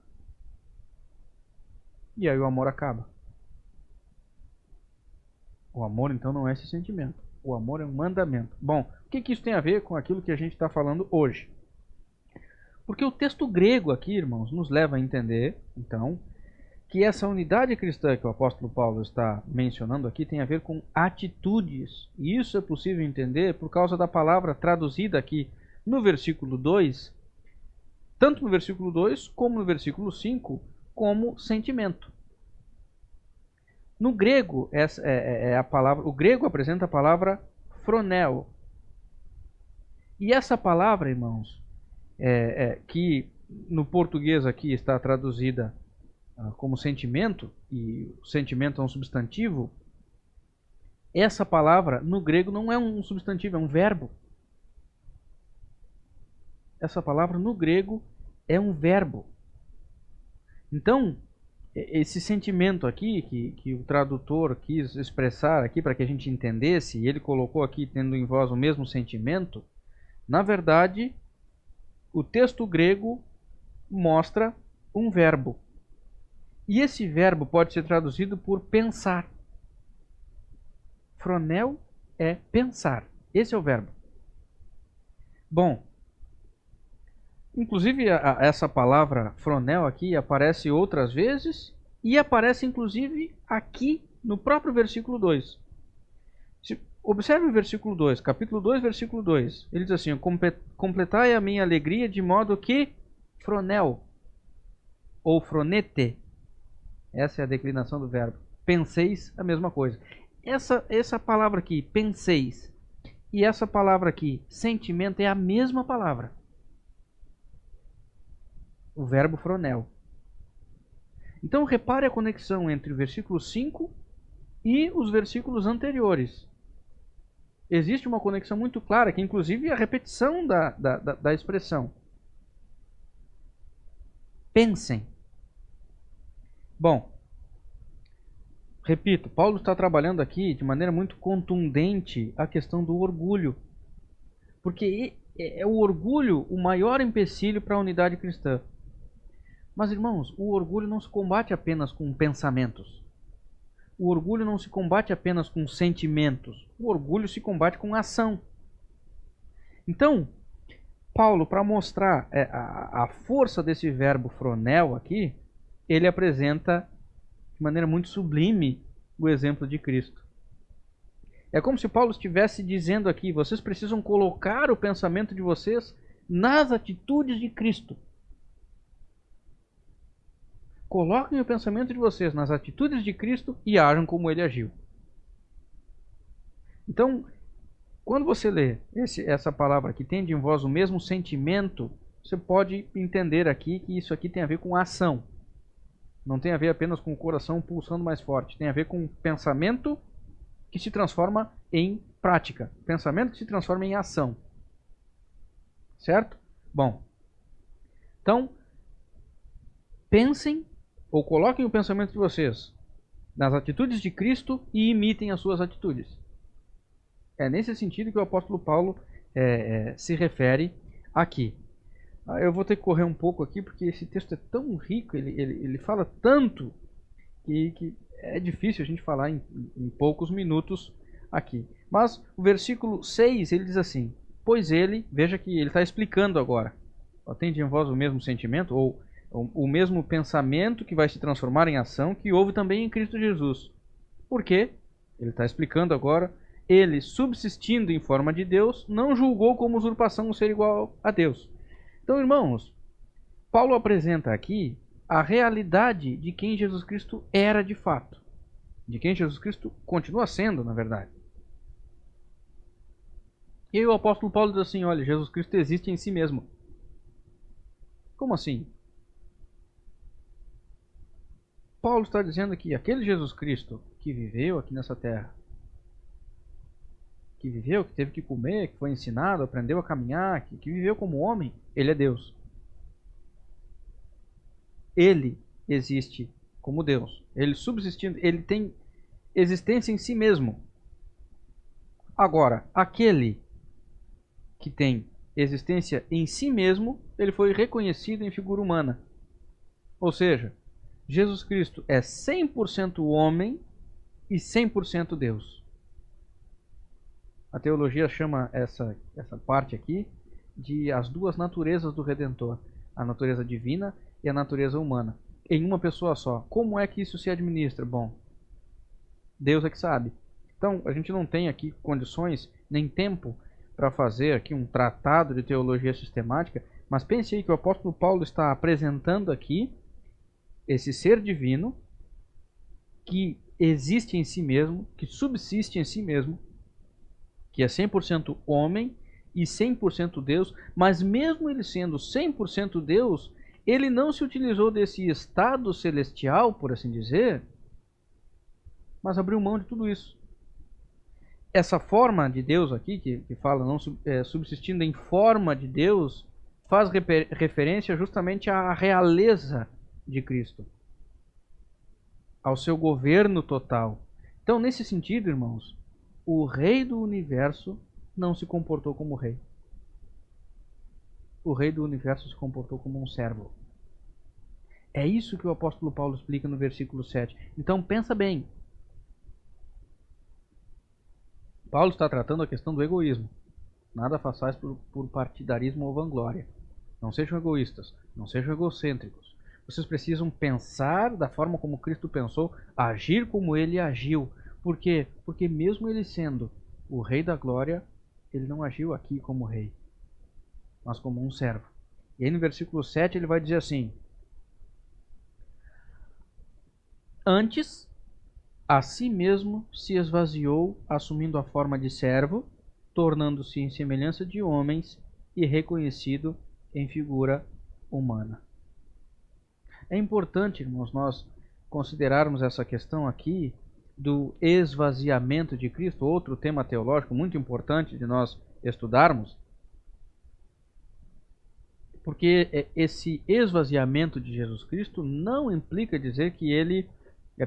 E aí o amor acaba. O amor, então, não é esse sentimento. O amor é um mandamento. Bom, o que isso tem a ver com aquilo que a gente está falando hoje? Porque o texto grego aqui, irmãos, nos leva a entender, então, que essa unidade cristã que o apóstolo Paulo está mencionando aqui tem a ver com atitudes. E isso é possível entender por causa da palavra traduzida aqui no versículo 2, tanto no versículo 2 como no versículo 5, como sentimento. No grego, a palavra, o grego apresenta a palavra phroneo. E essa palavra, irmãos, que no português aqui está traduzida como sentimento, e o sentimento é um substantivo, essa palavra no grego não é um substantivo, é um verbo. Essa palavra no grego é um verbo. Então, esse sentimento aqui, que o tradutor quis expressar aqui para que a gente entendesse, e ele colocou aqui tendo em voz o mesmo sentimento, na verdade, o texto grego mostra um verbo. E esse verbo pode ser traduzido por pensar. Fronel é pensar. Esse é o verbo. Bom, inclusive essa palavra fronel aqui aparece outras vezes e aparece inclusive aqui no próprio versículo 2. Observe o versículo 2, capítulo 2, versículo 2. Ele diz assim: completai a minha alegria de modo que fronel ou fronete, essa é a declinação do verbo, penseis a mesma coisa. Essa palavra aqui, penseis, e essa palavra aqui, sentimento, é a mesma palavra. O verbo fronel. Então repare a conexão entre o versículo 5 e os versículos anteriores. Existe uma conexão muito clara, que inclusive é a repetição da expressão. Pensem. Bom, repito, Paulo está trabalhando aqui de maneira muito contundente a questão do orgulho. Porque é o orgulho o maior empecilho para a unidade cristã. Mas, irmãos, o orgulho não se combate apenas com pensamentos. O orgulho não se combate apenas com sentimentos. O orgulho se combate com ação. Então, Paulo, para mostrar a força desse verbo fronel aqui, ele apresenta de maneira muito sublime o exemplo de Cristo. É como se Paulo estivesse dizendo aqui: vocês precisam colocar o pensamento de vocês nas atitudes de Cristo. Coloquem o pensamento de vocês nas atitudes de Cristo e ajam como ele agiu. Então, quando você lê essa palavra que tende em vós o mesmo sentimento, você pode entender aqui que isso aqui tem a ver com ação. Não tem a ver apenas com o coração pulsando mais forte. Tem a ver com pensamento que se transforma em prática. Pensamento que se transforma em ação. Certo? Bom. Então, pensem ou coloquem o pensamento de vocês nas atitudes de Cristo e imitem as suas atitudes. É nesse sentido que o apóstolo Paulo se refere aqui. Eu vou ter que correr um pouco aqui, porque esse texto é tão rico, ele fala tanto, que é difícil a gente falar em poucos minutos aqui. Mas o versículo 6, ele diz assim: pois ele, veja que ele está explicando agora, tende em vós o mesmo sentimento, ou o mesmo pensamento que vai se transformar em ação, que houve também em Cristo Jesus. Por quê? Ele está explicando agora. Ele, subsistindo em forma de Deus, não julgou como usurpação o ser igual a Deus. Então, irmãos, Paulo apresenta aqui a realidade de quem Jesus Cristo era de fato. De quem Jesus Cristo continua sendo, na verdade. E aí o apóstolo Paulo diz assim: olha, Jesus Cristo existe em si mesmo. Como assim? Paulo está dizendo que aquele Jesus Cristo que viveu aqui nessa terra, que viveu, que teve que comer, que foi ensinado, aprendeu a caminhar, que viveu como homem, ele é Deus. Ele existe como Deus. Ele subsistindo, ele tem existência em si mesmo. Agora, aquele que tem existência em si mesmo, ele foi reconhecido em figura humana. Ou seja, Jesus Cristo é 100% homem e 100% Deus. A teologia chama essa parte aqui de as duas naturezas do Redentor. A natureza divina e a natureza humana. Em uma pessoa só. Como é que isso se administra? Bom, Deus é que sabe. Então, a gente não tem aqui condições nem tempo para fazer aqui um tratado de teologia sistemática, mas pense aí que o apóstolo Paulo está apresentando aqui esse ser divino que existe em si mesmo, que subsiste em si mesmo, que é 100% homem e 100% Deus, mas mesmo ele sendo 100% Deus, ele não se utilizou desse estado celestial, por assim dizer, mas abriu mão de tudo isso. Essa forma de Deus aqui, que fala não subsistindo em forma de Deus, faz referência justamente à realeza de Cristo, ao seu governo total. Então, nesse sentido, irmãos, o rei do universo não se comportou como rei. O rei do universo se comportou como um servo. É isso que o apóstolo Paulo explica no versículo 7. Então pensa bem. Paulo está tratando a questão do egoísmo. Nada façais por partidarismo ou vanglória. Não sejam egoístas, não sejam egocêntricos. Vocês precisam pensar da forma como Cristo pensou, agir como ele agiu. Por quê? Porque mesmo ele sendo o Rei da Glória, ele não agiu aqui como rei, mas como um servo. E aí no versículo 7 ele vai dizer assim: antes, a si mesmo se esvaziou, assumindo a forma de servo, tornando-se em semelhança de homens e reconhecido em figura humana. É importante, irmãos, nós considerarmos essa questão aqui do esvaziamento de Cristo, outro tema teológico muito importante de nós estudarmos, porque esse esvaziamento de Jesus Cristo não implica dizer que ele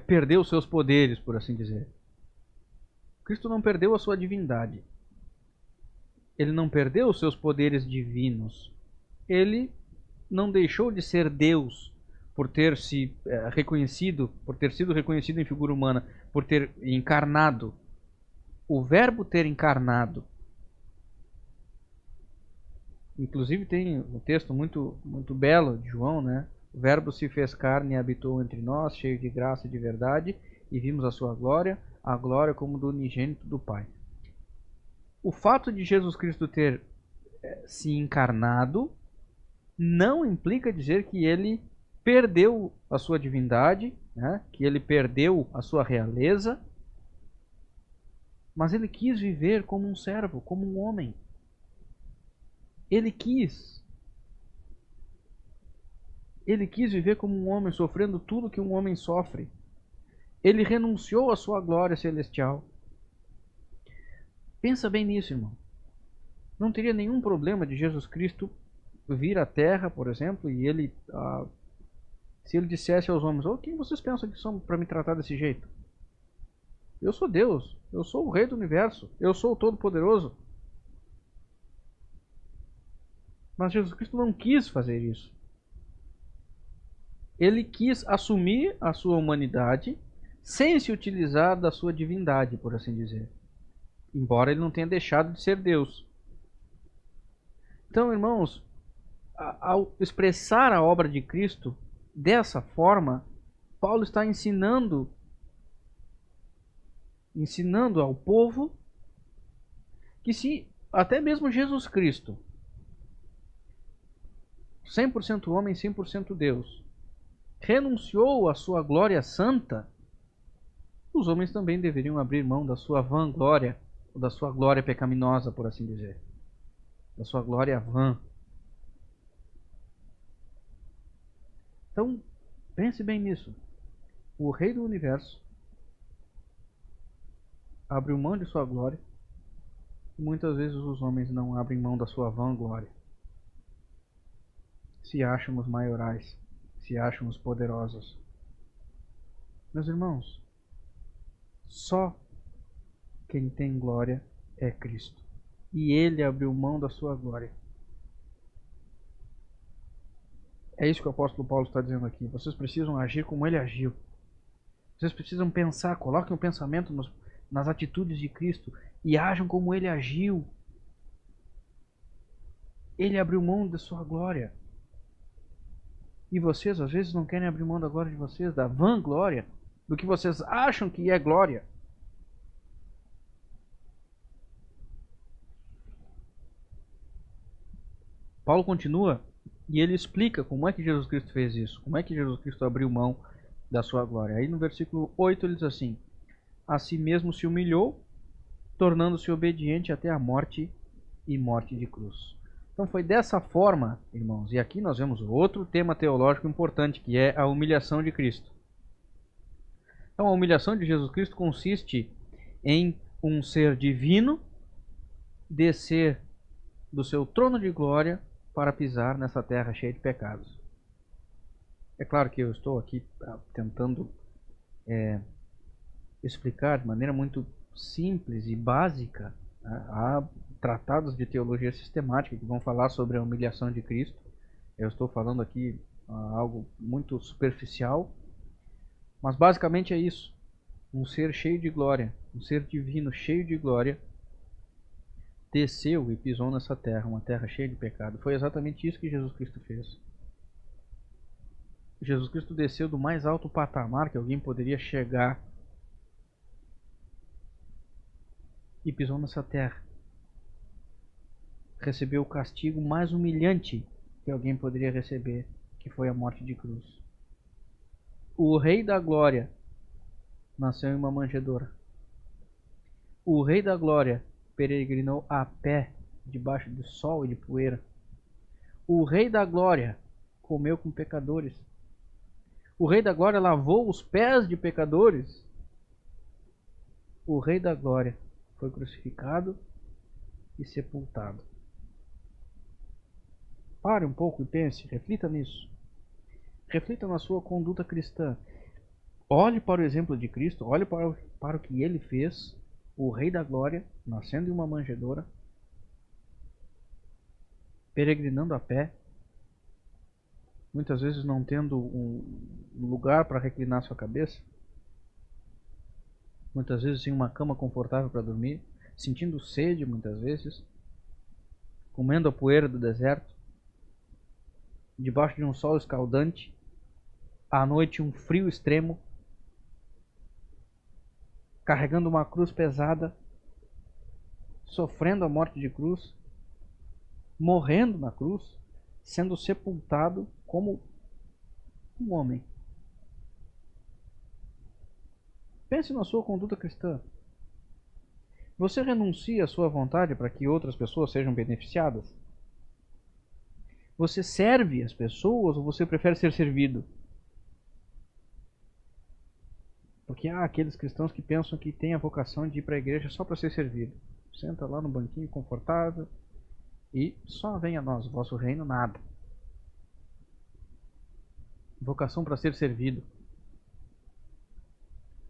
perdeu seus poderes, por assim dizer. Cristo não perdeu a sua divindade. Ele não perdeu os seus poderes divinos. Ele não deixou de ser Deus por ter sido reconhecido em figura humana, por ter encarnado. O verbo ter encarnado. Inclusive tem um texto muito belo de João, né? O verbo se fez carne e habitou entre nós, cheio de graça e de verdade, e vimos a sua glória, a glória como do unigênito do Pai. O fato de Jesus Cristo ter se encarnado não implica dizer que ele perdeu a sua divindade, né? Que ele perdeu a sua realeza, mas ele quis viver como um servo, como um homem. Ele quis viver como um homem, sofrendo tudo que um homem sofre. Ele renunciou à sua glória celestial. Pensa bem nisso, irmão. Não teria nenhum problema de Jesus Cristo vir à Terra, por exemplo, e ele, se ele dissesse aos homens: quem vocês pensam que são para me tratar desse jeito? Eu sou Deus, eu sou o Rei do Universo, eu sou o Todo-Poderoso. Mas Jesus Cristo não quis fazer isso. Ele quis assumir a sua humanidade sem se utilizar da sua divindade, por assim dizer. Embora ele não tenha deixado de ser Deus. Então, irmãos, ao expressar a obra de Cristo dessa forma, Paulo está ensinando ao povo que se até mesmo Jesus Cristo, 100% homem, 100% Deus, renunciou à sua glória santa, os homens também deveriam abrir mão da sua vanglória, ou da sua glória pecaminosa, por assim dizer, da sua glória vã. Então, pense bem nisso. O Rei do Universo abriu mão de sua glória, e muitas vezes os homens não abrem mão da sua vanglória. Se acham os maiorais, se acham os poderosos. Meus irmãos, só quem tem glória é Cristo. E ele abriu mão da sua glória. É isso que o apóstolo Paulo está dizendo aqui. Vocês precisam agir como ele agiu. Vocês precisam pensar, coloquem o pensamento nas atitudes de Cristo e ajam como ele agiu. Ele abriu mão da sua glória. E vocês às vezes não querem abrir mão da glória de vocês, da vanglória, do que vocês acham que é glória. Paulo continua e ele explica como é que Jesus Cristo fez isso, como é que Jesus Cristo abriu mão da sua glória. Aí no versículo 8 ele diz assim: a si mesmo se humilhou, tornando-se obediente até a morte e morte de cruz. Então foi dessa forma, irmãos, e aqui nós vemos outro tema teológico importante, que é a humilhação de Cristo. Então a humilhação de Jesus Cristo consiste em um ser divino descer do seu trono de glória para pisar nessa terra cheia de pecados. É claro que eu estou aqui tentando explicar de maneira muito simples e básica. Há tratados de teologia sistemática que vão falar sobre a humilhação de Cristo. Eu estou falando aqui algo muito superficial, mas basicamente é isso. Um ser cheio de glória, um ser divino cheio de glória, desceu e pisou nessa terra, uma terra cheia de pecado. Foi exatamente isso que Jesus Cristo fez. Jesus Cristo desceu do mais alto patamar que alguém poderia chegar e pisou nessa terra. Recebeu o castigo mais humilhante que alguém poderia receber, que foi a morte de cruz. O Rei da Glória nasceu em uma manjedoura. O Rei da Glória peregrinou a pé debaixo do sol e de poeira. O Rei da Glória comeu com pecadores. O Rei da Glória lavou os pés de pecadores. O Rei da Glória foi crucificado e sepultado. Pare um pouco e pense, reflita nisso. Reflita na sua conduta cristã. Olhe para o exemplo de Cristo, olhe para o que ele fez, o Rei da Glória, nascendo em uma manjedoura, peregrinando a pé, muitas vezes não tendo um lugar para reclinar sua cabeça, muitas vezes sem uma cama confortável para dormir, sentindo sede muitas vezes, comendo a poeira do deserto, debaixo de um sol escaldante, à noite um frio extremo, carregando uma cruz pesada, sofrendo a morte de cruz, morrendo na cruz, sendo sepultado como um homem. Pense na sua conduta cristã. Você renuncia à sua vontade para que outras pessoas sejam beneficiadas? Você serve as pessoas ou você prefere ser servido? Porque há aqueles cristãos que pensam que têm a vocação de ir para a igreja só para ser servido. Senta lá no banquinho confortável e só venha a nós, o vosso reino, nada. Vocação para ser servido.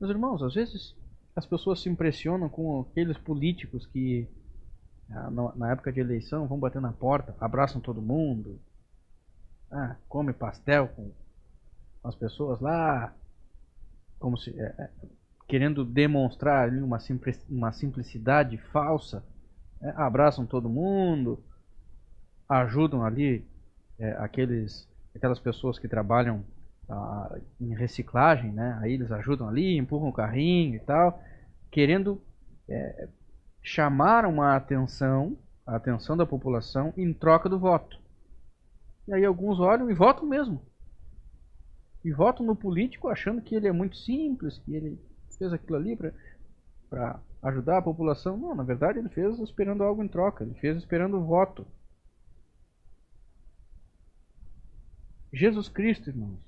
Meus irmãos, às vezes as pessoas se impressionam com aqueles políticos que na época de eleição vão bater na porta, abraçam todo mundo, come pastel com as pessoas lá, como se querendo demonstrar ali uma simplicidade falsa, abraçam todo mundo, ajudam ali aquelas pessoas que trabalham em reciclagem, né? Aí eles ajudam ali, empurram o carrinho e tal, querendo chamar a atenção da população em troca do voto. E aí alguns olham e votam mesmo. E votam no político achando que ele é muito simples, que ele fez aquilo ali para ajudar a população. Não, na verdade ele fez esperando algo em troca, ele fez esperando o voto. Jesus Cristo, irmãos,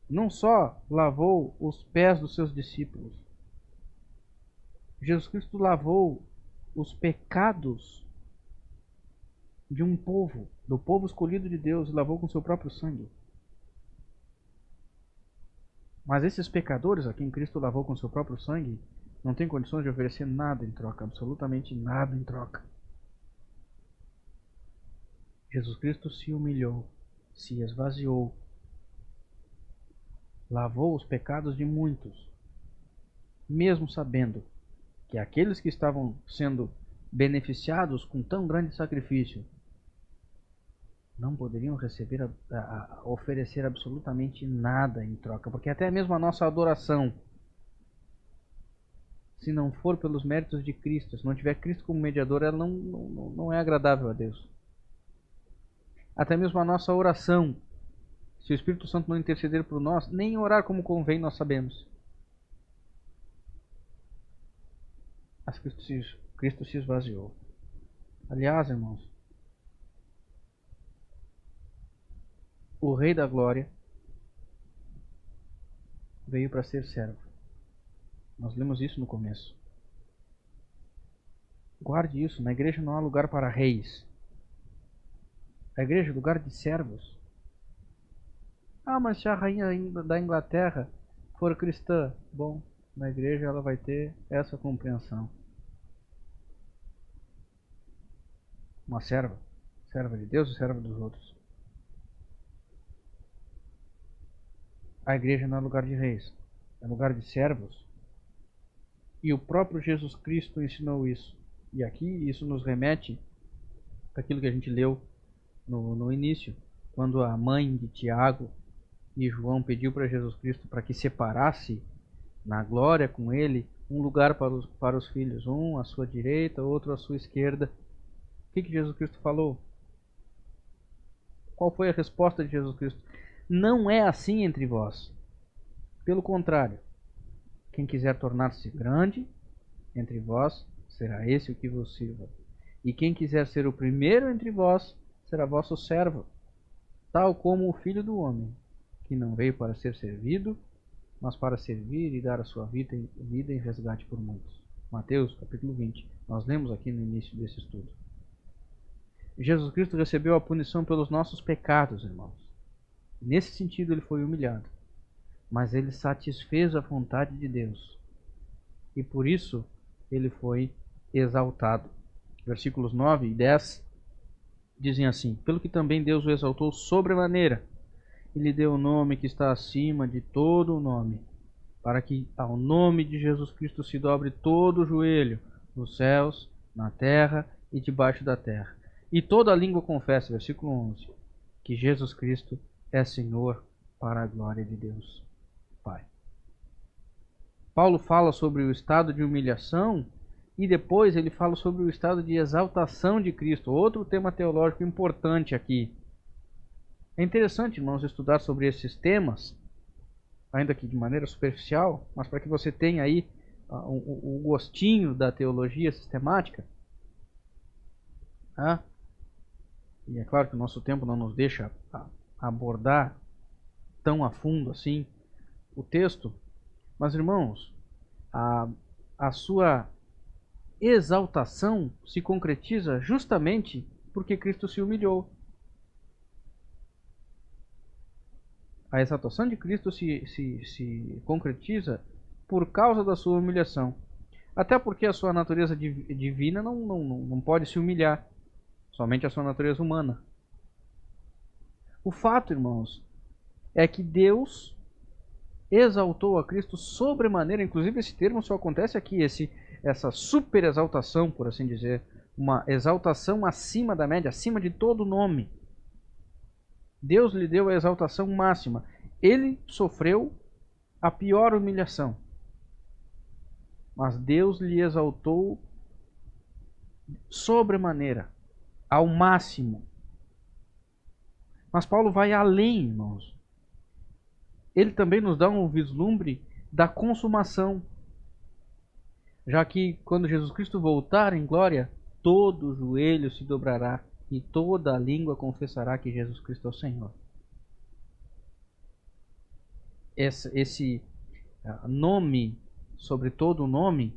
não só lavou os pés dos seus discípulos, Jesus Cristo lavou os pecados de um povo, do povo escolhido de Deus, e lavou com seu próprio sangue. Mas esses pecadores a quem Cristo lavou com seu próprio sangue não têm condições de oferecer nada em troca, absolutamente nada em troca. Jesus Cristo se humilhou, se esvaziou, lavou os pecados de muitos, mesmo sabendo que aqueles que estavam sendo beneficiados com tão grande sacrifício não poderiam oferecer absolutamente nada em troca, porque até mesmo a nossa adoração, se não for pelos méritos de Cristo, se não tiver Cristo como mediador, ela não é agradável a Deus. Até mesmo a nossa oração, se o Espírito Santo não interceder por nós, nem orar como convém nós sabemos. Mas Cristo se esvaziou. Aliás, irmãos, o Rei da Glória veio para ser servo. Nós lemos isso no começo. Guarde isso, na igreja não há lugar para reis. A igreja é lugar de servos. Mas se a rainha da Inglaterra for cristã, bom, na igreja ela vai ter essa compreensão. Uma serva de Deus e serva dos outros. A igreja não é lugar de reis, é lugar de servos. E o próprio Jesus Cristo ensinou isso. E aqui isso nos remete àquilo que a gente leu no início, quando a mãe de Tiago e João pediu para Jesus Cristo para que separasse na glória com ele um lugar para os filhos, um à sua direita, outro à sua esquerda. O que Jesus Cristo falou? Qual foi a resposta de Jesus Cristo? Não é assim entre vós. Pelo contrário, quem quiser tornar-se grande entre vós, será esse o que vos sirva. E quem quiser ser o primeiro entre vós, será vosso servo, tal como o Filho do Homem, que não veio para ser servido, mas para servir e dar a sua vida em resgate por muitos. Mateus, capítulo 20. Nós lemos aqui no início desse estudo. Jesus Cristo recebeu a punição pelos nossos pecados, irmãos. Nesse sentido, ele foi humilhado. Mas ele satisfez a vontade de Deus. E por isso, ele foi exaltado. Versículos 9 e 10 dizem assim: pelo que também Deus o exaltou sobremaneira, e lhe deu o nome que está acima de todo o nome, para que ao nome de Jesus Cristo se dobre todo o joelho, nos céus, na terra e debaixo da terra. E toda a língua confesse, versículo 11, que Jesus Cristo é Senhor, para a glória de Deus Pai. Paulo fala sobre o estado de humilhação e depois ele fala sobre o estado de exaltação de Cristo. Outro tema teológico importante aqui. É interessante, irmãos, estudar sobre esses temas, ainda que de maneira superficial, mas para que você tenha aí o gostinho da teologia sistemática. E é claro que o nosso tempo não nos deixa abordar tão a fundo assim o texto, mas, irmãos, a sua exaltação se concretiza justamente porque Cristo se humilhou. A exaltação de Cristo se concretiza por causa da sua humilhação. Até porque a sua natureza divina não pode se humilhar. Somente a sua natureza humana. O fato, irmãos, é que Deus exaltou a Cristo sobremaneira. Inclusive esse termo só acontece aqui, essa super exaltação, por assim dizer. Uma exaltação acima da média, acima de todo nome. Deus lhe deu a exaltação máxima. Ele sofreu a pior humilhação. Mas Deus lhe exaltou sobremaneira, ao máximo. Mas Paulo vai além, irmãos. Ele também nos dá um vislumbre da consumação. Já que quando Jesus Cristo voltar em glória, todo joelho se dobrará e toda a língua confessará que Jesus Cristo é o Senhor. Esse nome, sobre todo o nome,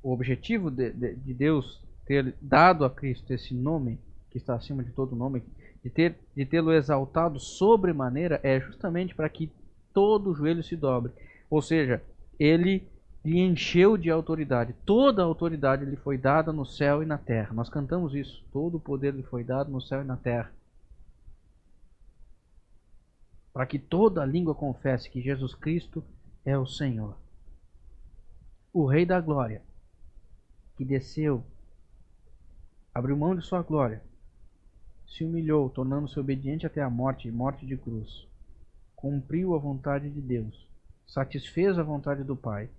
o objetivo de Deus ter dado a Cristo esse nome, que está acima de todo nome, de tê-lo exaltado sobremaneira, é justamente para que todo joelho se dobre. Ou seja, ele lhe encheu de autoridade. Toda a autoridade lhe foi dada no céu e na terra. Nós cantamos isso. Todo o poder lhe foi dado no céu e na terra. Para que toda a língua confesse que Jesus Cristo é o Senhor. O Rei da Glória, que desceu, abriu mão de sua glória, se humilhou, tornando-se obediente até a morte e morte de cruz. Cumpriu a vontade de Deus, satisfez a vontade do Pai.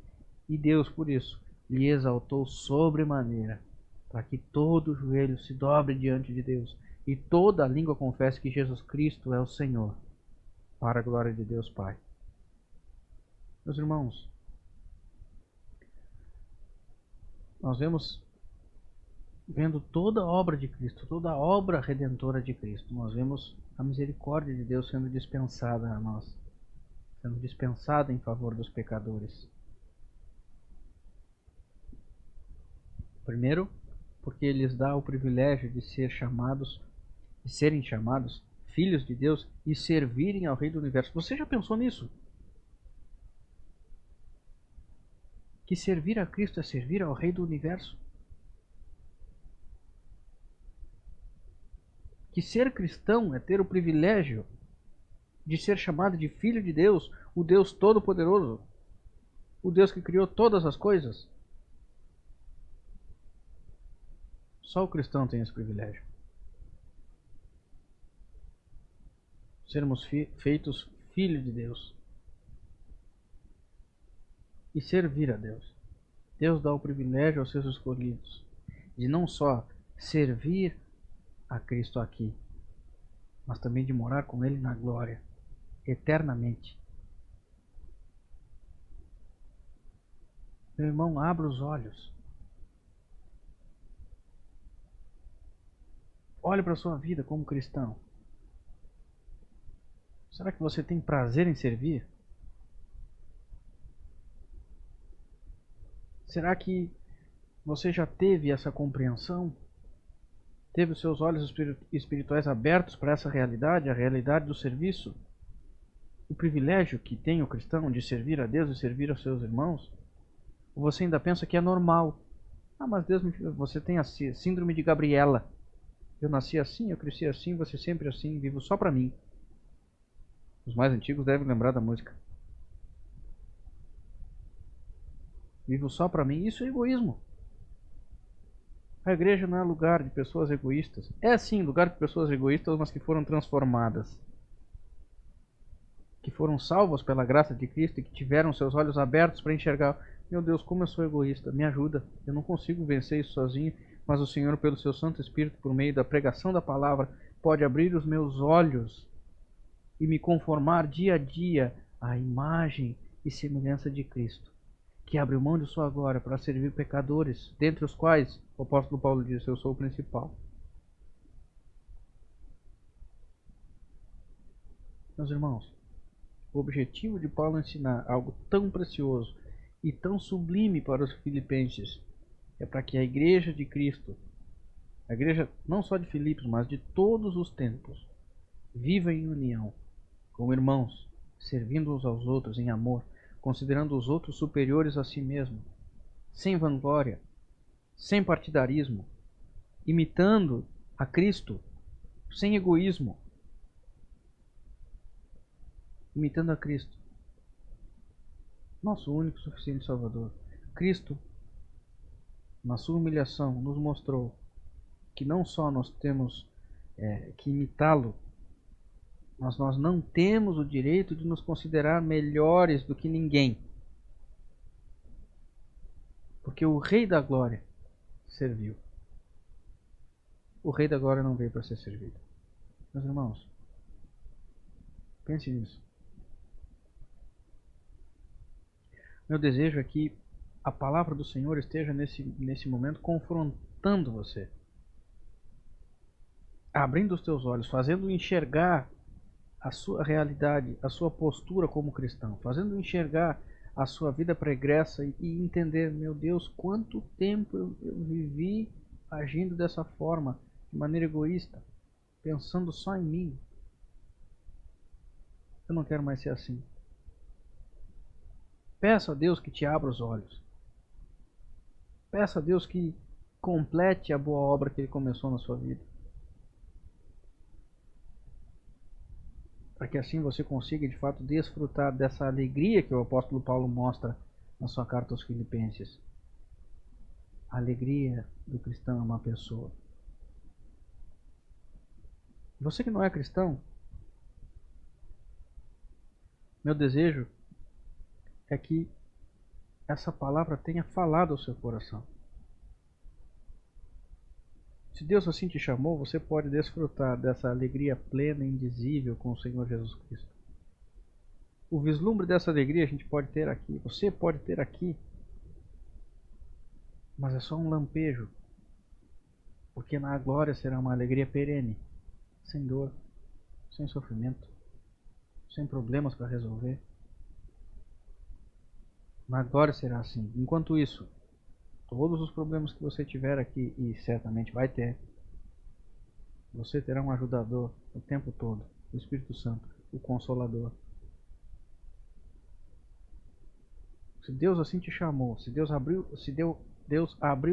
E Deus, por isso, lhe exaltou sobremaneira, para que todo joelho se dobre diante de Deus e toda a língua confesse que Jesus Cristo é o Senhor, para a glória de Deus Pai. Meus irmãos, nós vendo toda a obra de Cristo, toda a obra redentora de Cristo, nós vemos a misericórdia de Deus sendo dispensada a nós, sendo dispensada em favor dos pecadores. Primeiro, porque Ele lhes dá o privilégio de serem chamados filhos de Deus e servirem ao Rei do Universo. Você já pensou nisso? Que servir a Cristo é servir ao Rei do Universo? Que ser cristão é ter o privilégio de ser chamado de filho de Deus, o Deus Todo-Poderoso, o Deus que criou todas as coisas. Só o cristão tem esse privilégio. Sermos feitos filhos de Deus. E servir a Deus. Deus dá o privilégio aos seus escolhidos de não só servir a Cristo aqui, mas também de morar com Ele na glória, eternamente. Meu irmão, abra os olhos. Olhe para a sua vida como cristão. Será que você tem prazer em servir? Será que você já teve essa compreensão? Teve os seus olhos espirituais abertos para essa realidade, a realidade do serviço? O privilégio que tem o cristão de servir a Deus e servir aos seus irmãos? Ou você ainda pensa que é normal? Ah, mas Deus você tem a síndrome de Gabriela. Eu nasci assim, eu cresci assim, você sempre assim, vivo só para mim. Os mais antigos devem lembrar da música. Vivo só para mim. Isso é egoísmo. A igreja não é lugar de pessoas egoístas. É sim lugar de pessoas egoístas, mas que foram transformadas. Que foram salvas pela graça de Cristo e que tiveram seus olhos abertos para enxergar: meu Deus, como eu sou egoísta, me ajuda. Eu não consigo vencer isso sozinho, mas o Senhor, pelo seu Santo Espírito, por meio da pregação da palavra, pode abrir os meus olhos e me conformar dia a dia à imagem e semelhança de Cristo, que abre mão de sua glória para servir pecadores, dentre os quais o apóstolo Paulo diz: eu sou o principal. Meus irmãos, o objetivo de Paulo ensinar algo tão precioso e tão sublime para os filipenses é para que a igreja de Cristo, a igreja não só de Filipos, mas de todos os tempos, viva em união, como irmãos, servindo uns aos outros em amor, considerando os outros superiores a si mesmo, sem vanglória, sem partidarismo, imitando a Cristo, sem egoísmo, imitando a Cristo, nosso único e suficiente Salvador. Cristo, na sua humilhação, nos mostrou que não só nós temos que imitá-lo, mas nós não temos o direito de nos considerar melhores do que ninguém. Porque o Rei da Glória serviu. O Rei da Glória não veio para ser servido. Meus irmãos, pense nisso. Meu desejo é que a palavra do Senhor esteja nesse momento confrontando você. Abrindo os teus olhos, fazendo enxergar a sua realidade, a sua postura como cristão, fazendo enxergar a sua vida pregressa e entender: meu Deus, quanto tempo eu vivi agindo dessa forma, de maneira egoísta, pensando só em mim. Eu não quero mais ser assim. Peça a Deus que te abra os olhos. Peça a Deus que complete a boa obra que Ele começou na sua vida. Para que assim você consiga de fato desfrutar dessa alegria que o apóstolo Paulo mostra na sua carta aos Filipenses. A alegria do cristão é uma pessoa. Você que não é cristão, meu desejo é que essa palavra tenha falado ao seu coração. Se Deus assim te chamou, você pode desfrutar dessa alegria plena e indizível com o Senhor Jesus Cristo. O vislumbre dessa alegria a gente pode ter aqui, você pode ter aqui, mas é só um lampejo, porque na glória será uma alegria perene, sem dor, sem sofrimento, sem problemas para resolver. Na glória será assim. Enquanto isso, todos os problemas que você tiver aqui, e certamente vai ter, você terá um ajudador o tempo todo, o Espírito Santo, o Consolador. Se Deus assim te chamou, se Deus abriu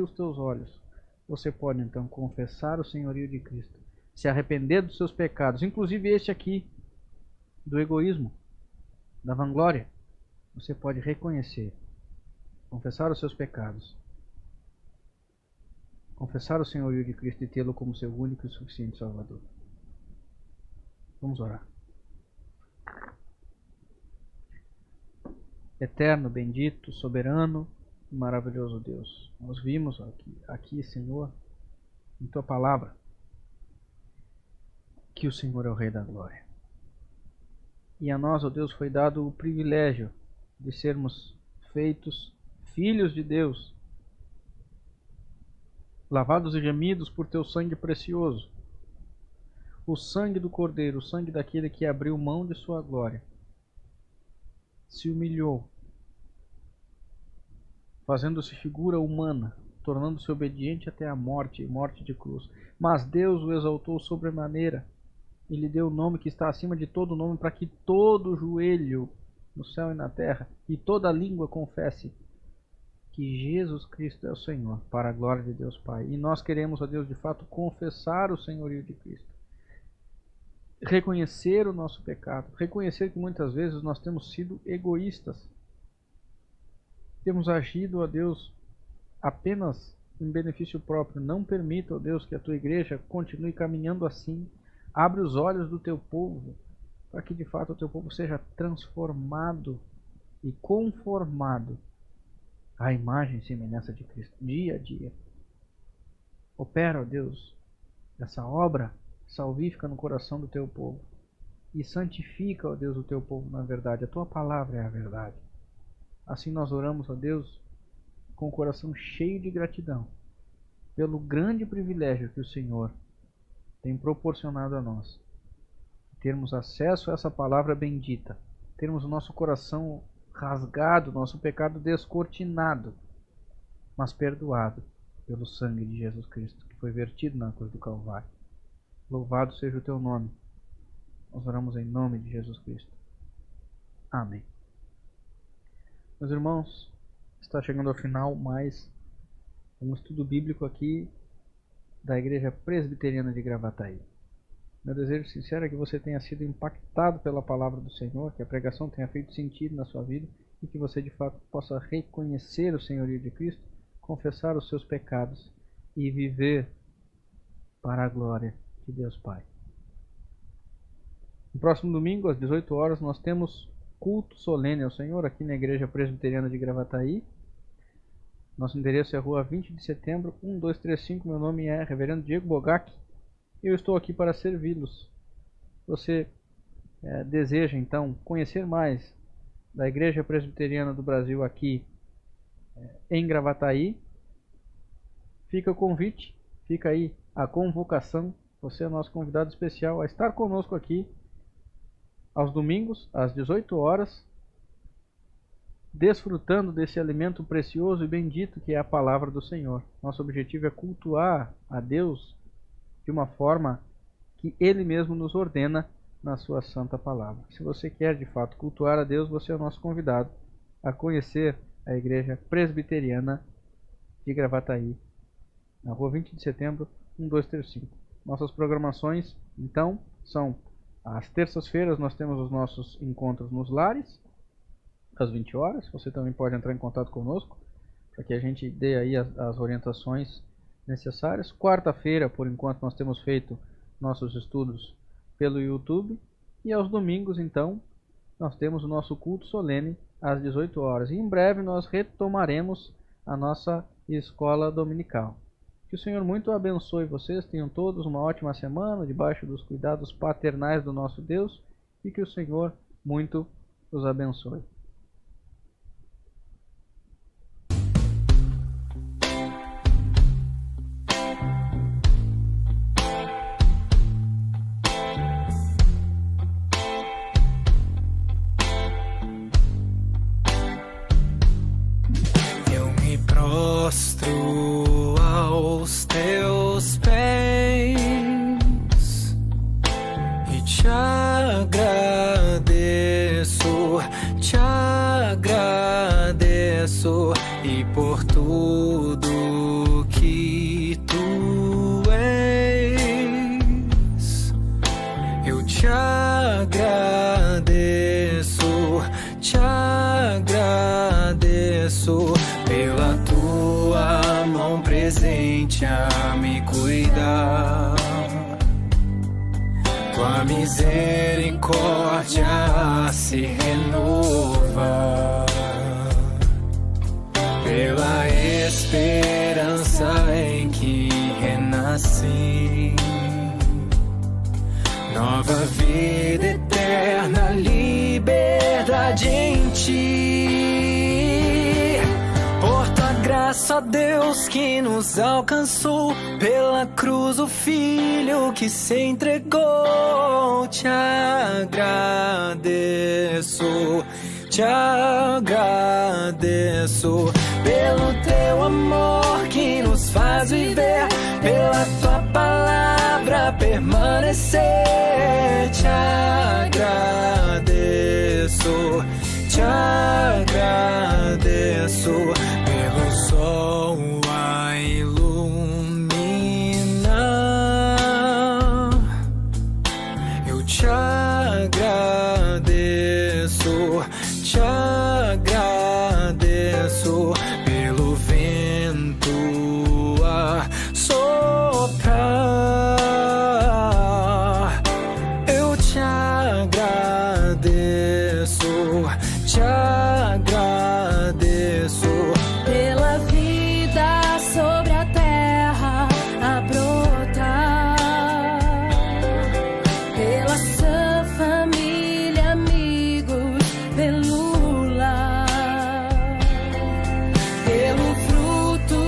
os teus olhos, você pode então confessar o senhorio de Cristo, se arrepender dos seus pecados, inclusive este aqui, do egoísmo, da vanglória. Você pode reconhecer, confessar os seus pecados, confessar o senhorio de Cristo e tê-lo como seu único e suficiente Salvador. Vamos orar. Eterno, bendito, soberano e maravilhoso Deus, nós vimos aqui, Senhor, em Tua Palavra, que o Senhor é o Rei da Glória. E a nós, ó Deus, foi dado o privilégio de sermos feitos filhos de Deus, lavados e remidos por Teu sangue precioso, o sangue do Cordeiro, o sangue daquele que abriu mão de sua glória, se humilhou, fazendo-se figura humana, tornando-se obediente até a morte e morte de cruz. Mas Deus o exaltou sobremaneira e lhe deu o nome que está acima de todo nome, para que todo joelho no céu e na terra e toda língua confesse que Jesus Cristo é o Senhor, para a glória de Deus Pai. E nós queremos, ó Deus, de fato confessar o senhorio de Cristo, reconhecer o nosso pecado, reconhecer que muitas vezes nós temos sido egoístas, temos agido, ó Deus, apenas em benefício próprio. Não permita, ó Deus, que a Tua igreja continue caminhando assim. Abre os olhos do Teu povo, para que de fato o Teu povo seja transformado e conformado à imagem e semelhança de Cristo, dia a dia. Opera, ó Deus, essa obra salvífica no coração do Teu povo e santifica, ó Deus, o Teu povo na verdade. A Tua palavra é a verdade. Assim nós oramos, ó Deus, com o coração cheio de gratidão pelo grande privilégio que o Senhor tem proporcionado a nós. Termos acesso a essa palavra bendita, termos o nosso coração rasgado, nosso pecado descortinado, mas perdoado pelo sangue de Jesus Cristo, que foi vertido na cruz do Calvário. Louvado seja o Teu nome. Nós oramos em nome de Jesus Cristo. Amém. Meus irmãos, está chegando ao final mais um estudo bíblico aqui da Igreja Presbiteriana de Gravataí. Meu desejo sincero é que você tenha sido impactado pela palavra do Senhor, que a pregação tenha feito sentido na sua vida e que você de fato possa reconhecer o senhorio de Cristo, confessar os seus pecados e viver para a glória de Deus Pai. No próximo domingo, às 18 horas, nós temos culto solene ao Senhor aqui na Igreja Presbiteriana de Gravataí. Nosso endereço é Rua 20 de Setembro, 1235. Meu nome é Reverendo Diego Bogac e eu estou aqui para servi-los. Você deseja então conhecer mais da Igreja Presbiteriana do Brasil aqui em Gravataí? Fica o convite, fica aí a convocação. Você é nosso convidado especial a estar conosco aqui aos domingos, às 18 horas, desfrutando desse alimento precioso e bendito que é a palavra do Senhor. Nosso objetivo é cultuar a Deus de uma forma que Ele mesmo nos ordena na sua santa palavra. Se você quer de fato cultuar a Deus, você é o nosso convidado a conhecer a Igreja Presbiteriana de Gravataí, na Rua 20 de Setembro, 1235. Nossas programações, então, são às terças-feiras nós temos os nossos encontros nos lares, às 20 horas. Você também pode entrar em contato conosco para que a gente dê aí as orientações necessárias. Quarta-feira, por enquanto, nós temos feito nossos estudos pelo YouTube. E aos domingos, então, nós temos o nosso culto solene às 18 horas. E em breve nós retomaremos a nossa escola dominical. Que o Senhor muito abençoe vocês, tenham todos uma ótima semana, debaixo dos cuidados paternais do nosso Deus, e que o Senhor muito os abençoe. Eu me prostro aos teus pés e te agradeço e por tudo que tu és. Eu te agradeço pela tua mão tão presente a me cuidar. Tua misericórdia se renova pela esperança em que renasci. Nova vida eterna, liberdade em ti. Por tua graça, ó Deus, que nos alcançou, pela cruz o Filho que se entregou. Te agradeço, te agradeço pelo teu amor que nos faz viver, pela tua palavra permanecer. Te agradeço, te agradeço pelo sol a iluminar. Eu te agradeço, te agradeço pelo vento a soprar. Eu te agradeço, te agradeço pela vida sobre a terra a brotar, pela sua família, amigos, pelo lar, pelo fruto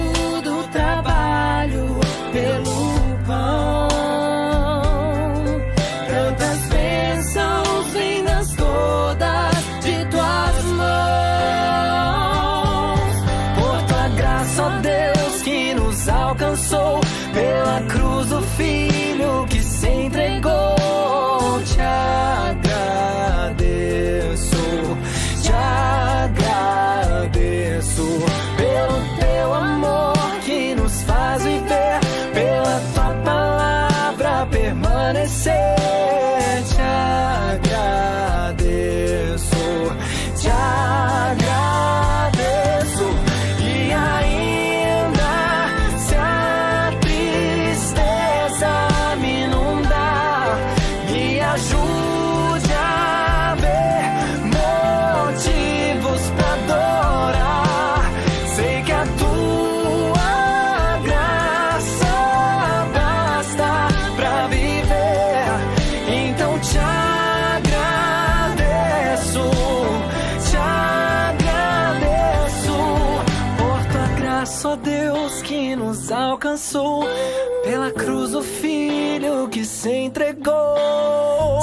do trabalho, pelo pão. Tantas bênçãos vindas todas de tuas mãos. Por tua graça, ó Deus, que nos alcançou, pela cruz o Filho que se entregou. Te agradeço, te agradeço pelo teu amor que nos faz viver, pela tua palavra permanecer. Te agradeço, te agradeço. E ainda se a tristeza me inundar, me ajude a ver motivos pra adorar. Sei que a tua graça basta pra viver. Então te agradeço, te agradeço por tua graça, ó Deus, que nos alcançou, pela cruz o Filho que se entregou.